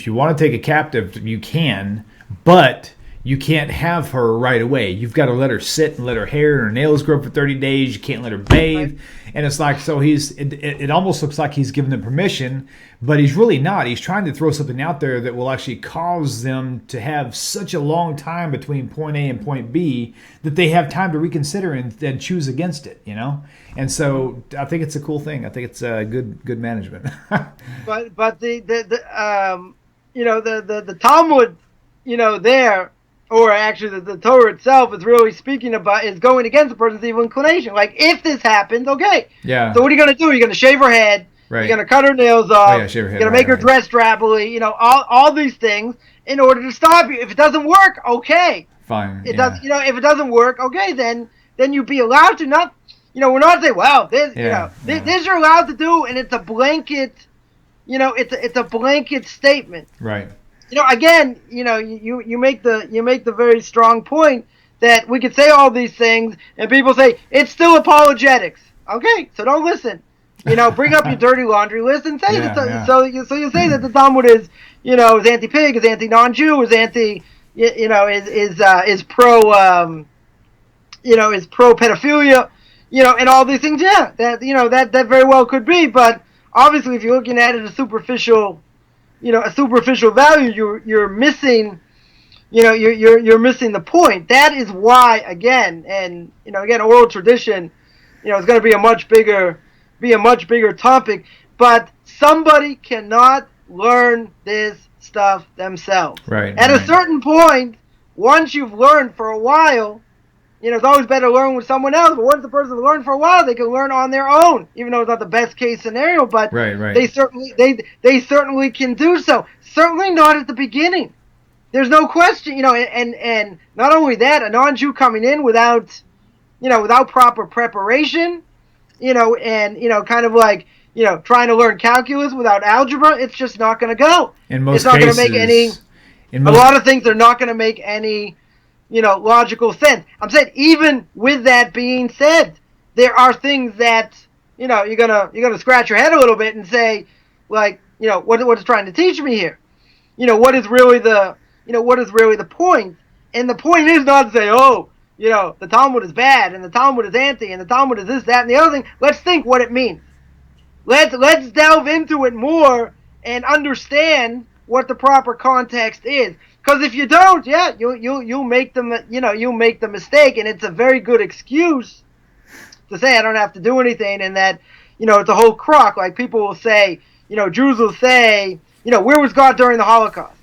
you want to take a captive, you can, but you can't have her right away. You've got to let her sit and let her hair and her nails grow for 30 days. You can't let her bathe. Right. And it's like, so it almost looks like he's giving them permission, but he's really not. He's trying to throw something out there that will actually cause them to have such a long time between point A and point B that they have time to reconsider and choose against it, And so I think it's a cool thing. I think it's good management. but the Talmud, there, or actually the Torah itself is really speaking about, is going against the person's evil inclination. Like, if this happens, okay. Yeah. So what are you going to do? You're going to shave her head. Right. You're going to cut her nails off. Shave her head. You're going to make her dress drabbily. All these things in order to stop you. If it doesn't work, okay. Fine. It does. If it doesn't work, okay, then you be allowed to not. We're not saying, well, this you're allowed to do, and it's a blanket. It's a blanket statement. Right. Again, you make the very strong point that we could say all these things, and people say it's still apologetics. Okay, so don't listen. Bring up your dirty laundry list and say So you say that the Talmud is anti-pig, is anti-non-Jew, is anti, is pro, is pro pedophilia, and all these things. Yeah, that very well could be, but obviously if you're looking at it as superficial. A superficial value, you're missing, you're missing the point. That is why, again, oral tradition, is going to be a much bigger topic. But somebody cannot learn this stuff themselves. Right. At a certain point, once you've learned for a while, it's always better to learn with someone else. But once the person learned for a while, they can learn on their own, even though it's not the best case scenario. But right. they certainly can do so. Certainly not at the beginning. There's no question, and not only that, a non-Jew coming in without proper preparation, and kind of like trying to learn calculus without algebra, it's just not going to go. In most it's not going to make any. A lot of things are not going to make any logical sense. I'm saying, even with that being said, there are things that you're gonna scratch your head a little bit and say, like, what is trying to teach me here? What is really the point? And the point is not to say, oh, the Talmud is bad and the Talmud is anti and the Talmud is this, that, and the other thing. Let's think what it means. Let's delve into it more and understand what the proper context is. Because if you don't, you'll make the mistake, and it's a very good excuse to say I don't have to do anything, and that it's a whole crock. Like people will say, Jews will say, where was God during the Holocaust?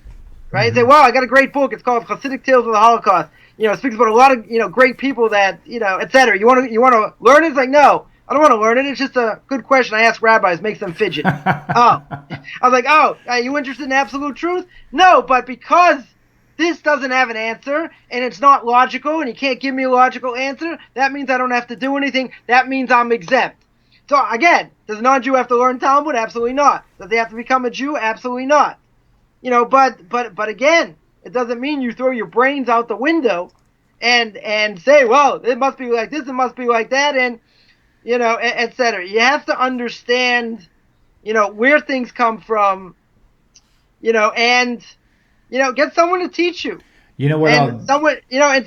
Right? Mm-hmm. They say, well, I got a great book. It's called Hasidic Tales of the Holocaust. It speaks about a lot of great people that etc. You want to learn it? It's like, no, I don't want to learn it. It's just a good question I ask rabbis, makes them fidget. I was like, are you interested in absolute truth? No, but because this doesn't have an answer, and it's not logical, and you can't give me a logical answer, that means I don't have to do anything. That means I'm exempt. So again, does a non-Jew have to learn Talmud? Absolutely not. Does they have to become a Jew? Absolutely not. But again, it doesn't mean you throw your brains out the window and say, well, it must be like this, it must be like that, and etc. You have to understand, where things come from, and get someone to teach you. You know what? And someone, and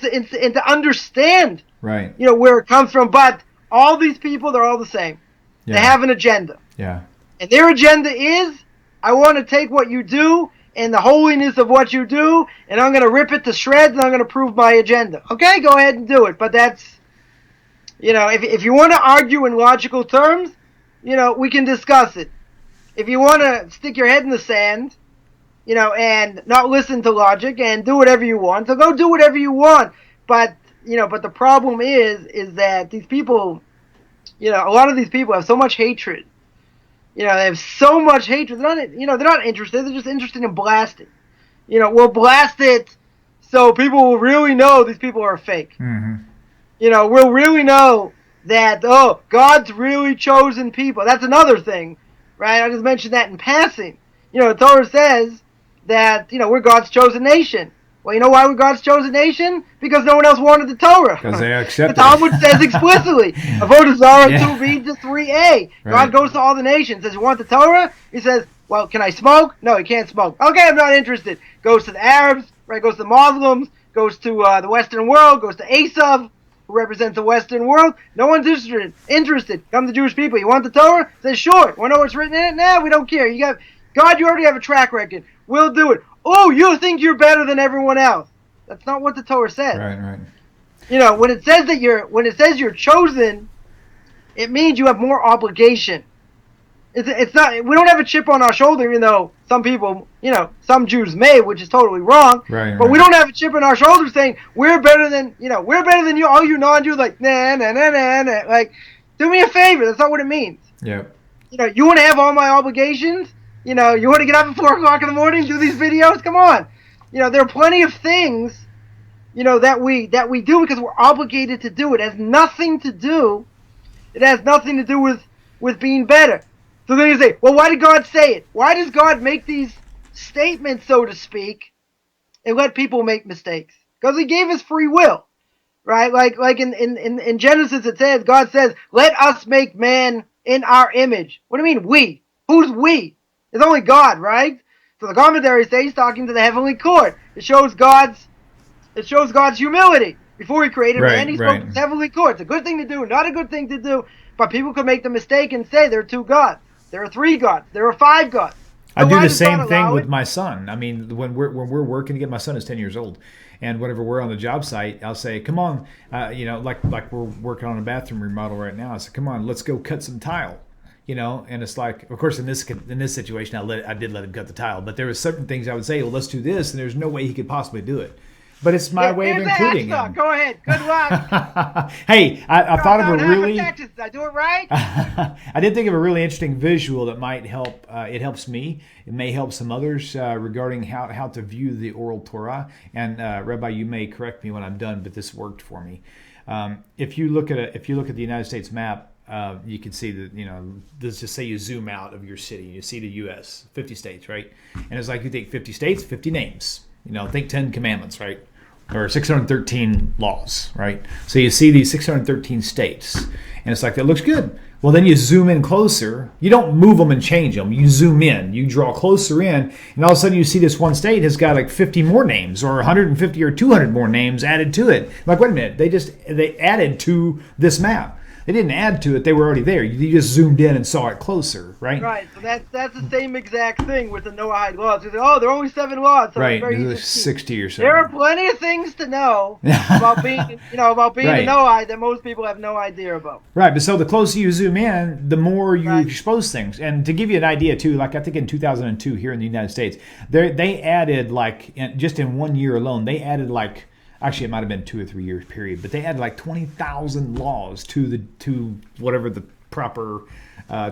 to understand, right? Where it comes from. But all these people, they're all the same. Yeah. They have an agenda. Yeah. And their agenda is, I want to take what you do and the holiness of what you do, and I'm going to rip it to shreds, and I'm going to prove my agenda. Okay, go ahead and do it. But that's, if you want to argue in logical terms, we can discuss it. If you want to stick your head in the sand, and not listen to logic and do whatever you want, so go do whatever you want. But the problem is that these people, a lot of these people have so much hatred. They have so much hatred. They're not interested. They're just interested in blasting. We'll blast it so people will really know these people are fake. Mm-hmm. We'll really know that, God's really chosen people. That's another thing, right? I just mentioned that in passing. The Torah says that, we're God's chosen nation. Well, you know why we're God's chosen nation? Because no one else wanted the Torah. Because they accepted the Talmud says explicitly, Avodah Zarah 2b to 3a. Right. God goes to all the nations, says, you want the Torah? He says, well, can I smoke? No, you can't smoke. Okay, I'm not interested. Goes to the Arabs, right? Goes to the Muslims, goes to the Western world, goes to Esav, who represents the Western world. No one's interested. Come to Jewish people. You want the Torah? Says, sure. Want to know what's written in it? Nah, we don't care. God, you already have a track record. We'll do it. Oh, you think you're better than everyone else? That's not what the Torah says. Right. When it says you're chosen, it means you have more obligation. It's not. We don't have a chip on our shoulder, even though some people, some Jews may, which is totally wrong. Right. But we don't have a chip on our shoulder saying we're better than you. All you non-Jews, like nah. Like, do me a favor. That's not what it means. Yep. You want to have all my obligations? You want to get up at 4 o'clock in the morning and do these videos? Come on. There are plenty of things, that we do because we're obligated to do it. It has nothing to do with being better. So then you say, well, why did God say it? Why does God make these statements, so to speak, and let people make mistakes? Because he gave us free will, right? Like in Genesis it says, God says, let us make man in our image. What do you mean we? Who's we? It's only God, right? So the commentaries say he's talking to the heavenly court. It shows God's humility. Before he created man, he spoke to the heavenly court. It's a good thing to do, not a good thing to do. But people could make the mistake and say there are 2 gods, there are 3 gods, there are 5 gods. I do the same thing with my son. I mean, when we're working to get, my son is 10 years old, and whenever we're on the job site, I'll say, "Come on," like we're working on a bathroom remodel right now. I said, "Come on, let's go cut some tile." And it's like, of course, in this situation, I did let him cut the tile, but there were certain things I would say, well, let's do this, and there's no way he could possibly do it. But it's my way of including him. Go ahead. Good luck. Hey, I thought of a really... Did I do it right? I did think of a really interesting visual that might help. It helps me. It may help some others regarding how to view the oral Torah. And Rabbi, you may correct me when I'm done, but this worked for me. If you look at the United States map, you can see that, let's just say you zoom out of your city, you see the U.S., 50 states, right? And it's like you take 50 states, 50 names. Think 10 commandments, right? Or 613 laws, right? So you see these 613 states, and it's like, that looks good. Well, then you zoom in closer. You don't move them and change them. You zoom in. You draw closer in, and all of a sudden you see this one state has got like 50 more names, or 150 or 200 more names added to it. Like, wait a minute, they added to this map. They didn't add to it. They were already there. You just zoomed in and saw it closer, right? Right. So that's the same exact thing with the Noahide laws. You say, oh, there are only 7 laws. So right. Very There's 60 or so. There are plenty of things to know about being, right. A Noahide that most people have no idea about. Right. But so the closer you zoom in, the more you expose things. And to give you an idea too, like I think in 2002 here in the United States, they added just in 1 year alone, they added actually, it might have been 2 or 3 years period, but they had 20,000 laws to whatever the proper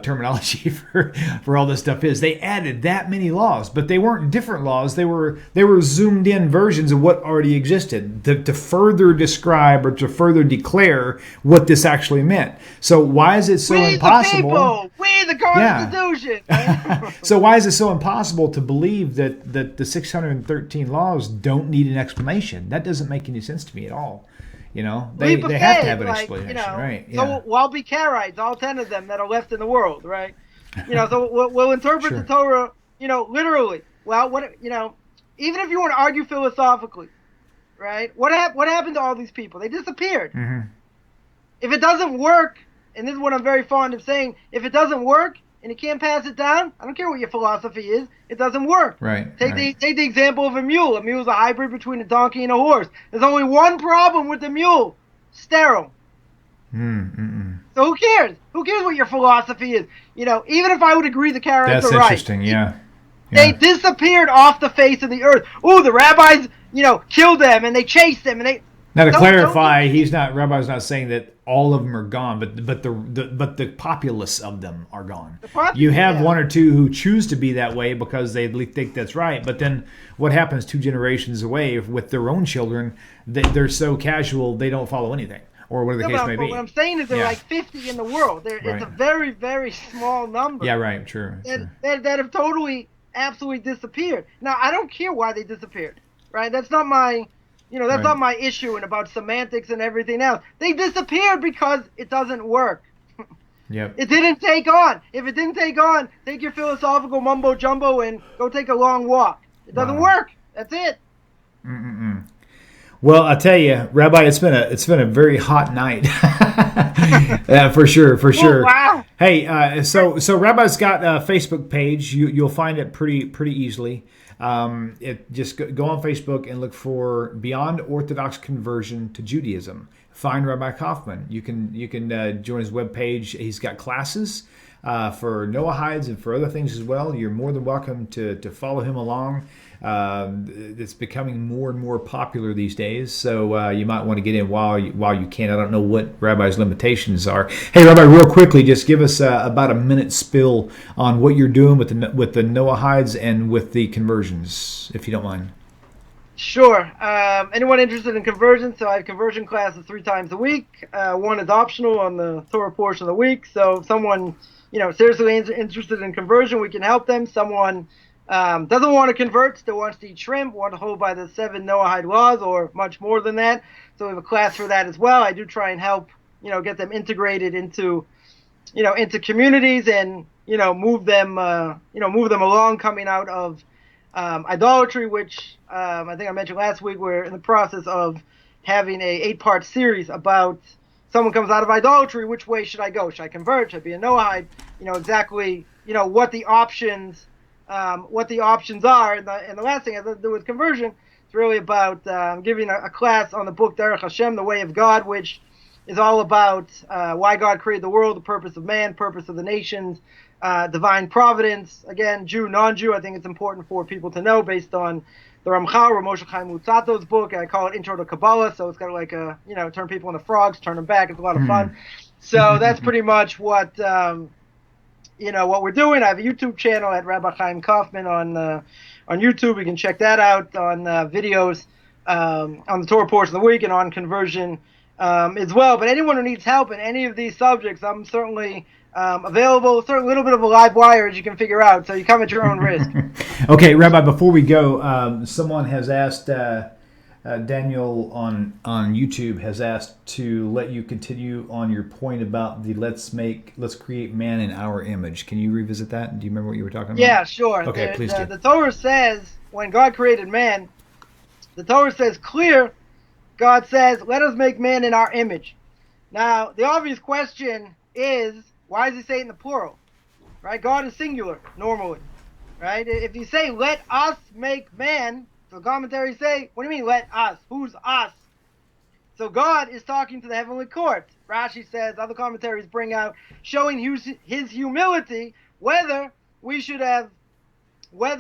terminology for all this stuff is. They added that many laws, but they weren't different laws. They were zoomed in versions of what already existed to further describe or to further declare what this actually meant. So why is it so impossible? We the Constitution. Yeah. So why is it so impossible to believe that the 613 laws don't need an explanation? That doesn't make any sense to me at all. They have to have an explanation, right? Yeah. So we'll be Karaites, all 10 of them that are left in the world, right? So we'll interpret the Torah, literally. Well, even if you want to argue philosophically, right? What happened to all these people? They disappeared. Mm-hmm. If it doesn't work, and this is what I'm very fond of saying, if it doesn't work and you can't pass it down, I don't care what your philosophy is, it doesn't work. Right. Take the example of a mule. A mule is a hybrid between a donkey and a horse. There's only one problem with the mule: sterile. Mm-mm. So who cares? Who cares what your philosophy is? Even if I would agree the Karaites are right. That's interesting, yeah. They disappeared off the face of the earth. Ooh, the rabbis, killed them and they chased them and they. Now to clarify, Rabbi's not saying that all of them are gone, but the populace of them are gone. You have one or two who choose to be that way because they think that's right. But then what happens 2 generations away with their own children? They're so casual they don't follow anything, or whatever the case may be. What I'm saying is there are 50 in the world. It's a very, very small number. Yeah, right. True. That have totally, absolutely disappeared. Now I don't care why they disappeared. Right? That's not my. That's not my issue and about semantics and everything else. They disappeared because it doesn't work. Yep. It didn't take on. If it didn't take on, take your philosophical mumbo jumbo and go take a long walk. It doesn't work. That's it. Mm-mm-mm. Well, I tell you, Rabbi, it's been a very hot night. Yeah, for sure. Oh, wow. Hey, so Rabbi's got a Facebook page. You'll find it pretty easily. Just go on Facebook and look for Beyond Orthodox Conversion to Judaism. Find Rabbi Coffman. You can join his webpage. He's got classes for Noahides and for other things as well. You're more than welcome to follow him along. It's becoming more and more popular these days, so you might want to get in while you can. I don't know what Rabbi's limitations are. Hey, Rabbi, real quickly, just give us about a minute spill on what you're doing with the Noahides and with the conversions, if you don't mind. Sure. Anyone interested in conversion? So I have conversion classes 3 times a week. One is optional on the Torah portion of the week. So if someone seriously interested in conversion, we can help them. Someone doesn't want to convert, still wants to eat shrimp, want to hold by the 7 Noahide laws or much more than that. So we have a class for that as well. I do try and help, get them integrated into communities and, move them along coming out of idolatry, which I think I mentioned last week. We're in the process of having a 8-part series about someone comes out of idolatry. Which way should I go? Should I convert? Should I be a Noahide? Exactly, what the options are. And the last thing I have to do with conversion is really about giving a class on the book Derech Hashem, the Way of God, which is all about why God created the world, the purpose of man, purpose of the nations, divine providence. Again, Jew, non-Jew, I think it's important for people to know based on the Ramchal, Rabbi Chaim Coffman's book. I call it Intro to Kabbalah, so it's got like turn people into frogs, turn them back. It's a lot of fun. So that's pretty much what we're doing. I have a YouTube channel at Rabbi Chaim Coffman on YouTube. You can check that out on videos on the Torah portion of the week and on conversion as well. But anyone who needs help in any of these subjects, I'm certainly available. Certainly a little bit of a live wire, as you can figure out. So you come at your own risk. Okay, Rabbi, before we go, someone has asked, Daniel on YouTube has asked to let you continue on your point about the let's create man in our image. Can you revisit that? Do you remember what you were talking about? Yeah, sure. Okay, please do. The Torah says when God created man, the Torah says clear. God says, let us make man in our image. Now, the obvious question is, why does he say it in the plural? Right? God is singular, normally. Right? If you say, let us make man, the commentaries say, what do you mean, let us? Who's us? So God is talking to the heavenly court. Rashi says, other commentaries bring out, showing his humility, whether the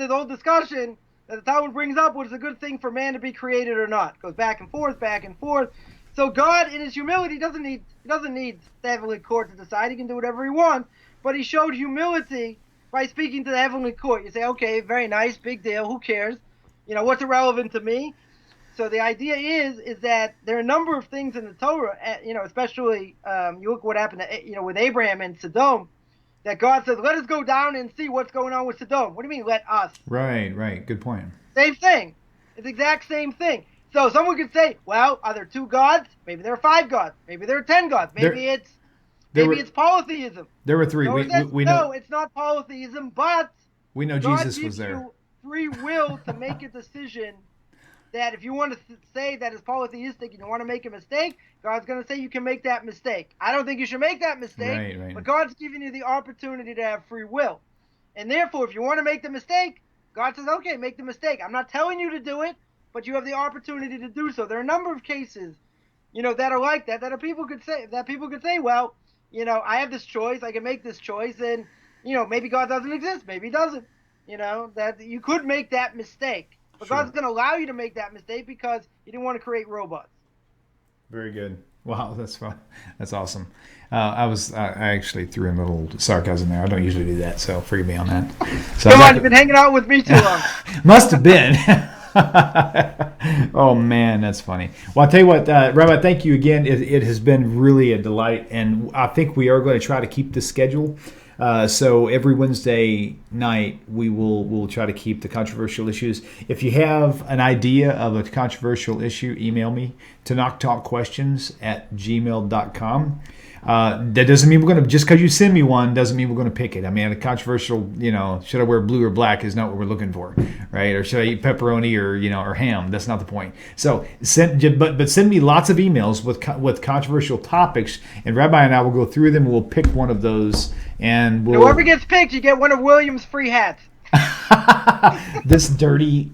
whole discussion that the Talmud brings up was a good thing for man to be created or not. It goes back and forth, back and forth. So God, in his humility, doesn't need the heavenly court to decide. He can do whatever he wants. But he showed humility by speaking to the heavenly court. You say, okay, very nice, big deal. Who cares? What's irrelevant to me? So the idea is that there are a number of things in the Torah, especially you look what happened to, with Abraham and Sodom, that God says, let us go down and see what's going on with Sodom. What do you mean, let us? Right. Good point. Same thing. It's the exact same thing. So someone could say, well, are there 2 gods? Maybe there are 5 gods. Maybe there are 10 gods. Maybe it's polytheism. There were 3. We know. No, it's not polytheism, but we know God Jesus gives was there. you free will to make a decision that if you want to say that it's polytheistic and you want to make a mistake, God's going to say you can make that mistake. I don't think you should make that mistake, right. But God's giving you the opportunity to have free will. And therefore, if you want to make the mistake, God says, okay, make the mistake. I'm not telling you to do it, but you have the opportunity to do so. There are a number of cases, that are like that people could say, well, I have this choice, I can make this choice, and, maybe God doesn't exist, maybe he doesn't, that you could make that mistake. But Sure. God's going to allow you to make that mistake because he didn't want to create robots. Very good. Wow, that's fun. That's awesome. I actually threw in a little sarcasm there. I don't usually do that, so forgive me on that. So Come on, you've been hanging out with me too long. Must have been. Oh man, that's funny. Well, I'll tell you what, Rabbi, thank you again. It has been really a delight, and I think we are going to try to keep this schedule. So every Wednesday night we'll try to keep the controversial issues. If you have an idea of a controversial issue, email me to knocktalkquestions@gmail.com. That doesn't mean we're going to, just because you send me one, doesn't mean we're going to pick it. I mean, a controversial, should I wear blue or black is not what we're looking for, right? Or should I eat pepperoni or ham? That's not the point. So send me lots of emails with controversial topics, and Rabbi and I will go through them. We'll pick one of those, and whoever gets picked, you get one of William's free hats. This dirty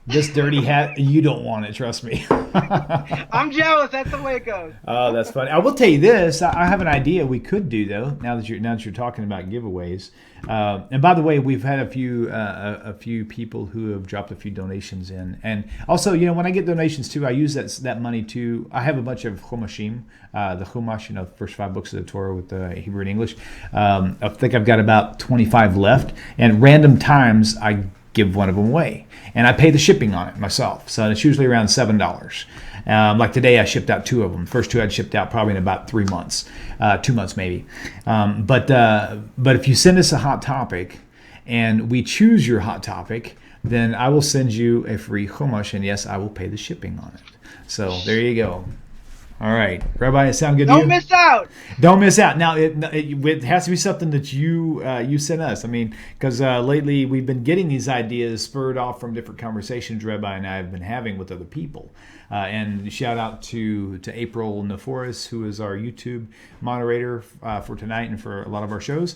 hat, you don't want it, trust me. I'm jealous. That's the way it goes. Oh, that's funny. I will tell you this. I have an idea we could do, though, now that you're talking about giveaways. And by the way, we've had a few people who have dropped a few donations in. And also, when I get donations, too, I use that money to, I have a bunch of Chumashim, the Chumash, the first 5 books of the Torah with the Hebrew and English. I think I've got about 25 left. And random times, I give one of them away, and I pay the shipping on it myself, so it's usually around $7. Like today, I shipped out 2 of them. First 2 I'd shipped out probably in about 3 months, 2 months maybe. But if you send us a hot topic, and we choose your hot topic, then I will send you a free chumash, and yes, I will pay the shipping on it. So there you go. All right, Rabbi, it sound good to you? Don't miss out. Don't miss out. Now, it has to be something that you sent us. I mean, because lately we've been getting these ideas spurred off from different conversations Rabbi and I have been having with other people. And shout out to April Neforis, who is our YouTube moderator for tonight and for a lot of our shows.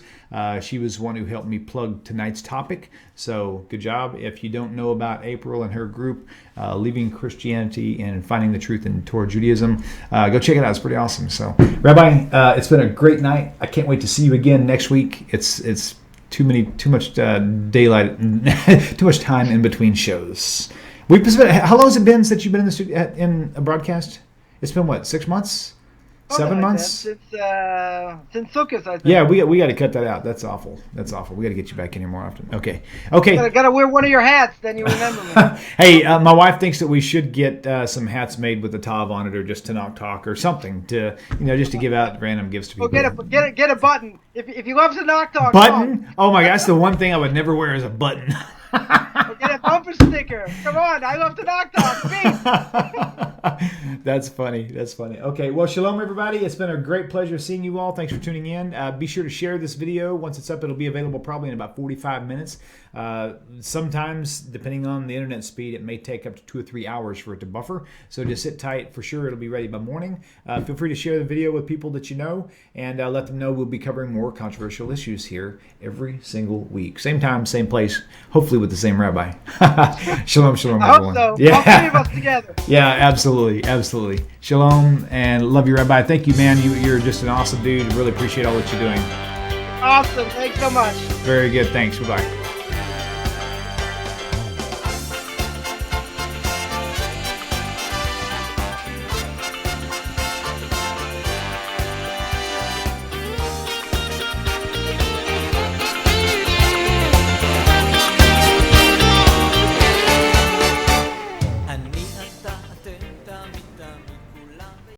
She was one who helped me plug tonight's topic. So good job. If you don't know about April and her group, Leaving Christianity and Finding the Truth in Torah Judaism, go check it out. It's pretty awesome. So Rabbi, it's been a great night. I can't wait to see you again next week. It's too much daylight, too much time in between shows. How long has it been since you've been in a broadcast? It's been what, 6 months? 7 like months? Since Sukkot, I think. Yeah, we got to cut that out. That's awful. That's awful. We got to get you back in here more often. Okay. Gotta wear one of your hats, then you remember me. Hey, my wife thinks that we should get some hats made with the Tav on it, or just Tanakh Talk or something to, just to give out random gifts to people. Get a button. If you love Tanakh Talk, button. Oh my gosh, the one thing I would never wear is a button. Get a bumper sticker. Come on, I love Tanakh Talk. That's funny. Okay, well, shalom, everybody. It's been a great pleasure seeing you all. Thanks for tuning in. Be sure to share this video. Once it's up, it'll be available probably in about 45 minutes. Sometimes, depending on the internet speed, it may take up to 2 or 3 hours for it to buffer. So just sit tight. For sure, it'll be ready by morning. Feel free to share the video with people that you know, and let them know we'll be covering more controversial issues here every single week. Same time, same place, hopefully with the same rabbi. Shalom, everyone. I hope so. Yeah. All three of us together. Yeah, absolutely. Shalom, and love you, Rabbi. Thank you, man. You're just an awesome dude. Really appreciate all that you're doing. Awesome. Thanks so much. Very good. Thanks. Bye-bye.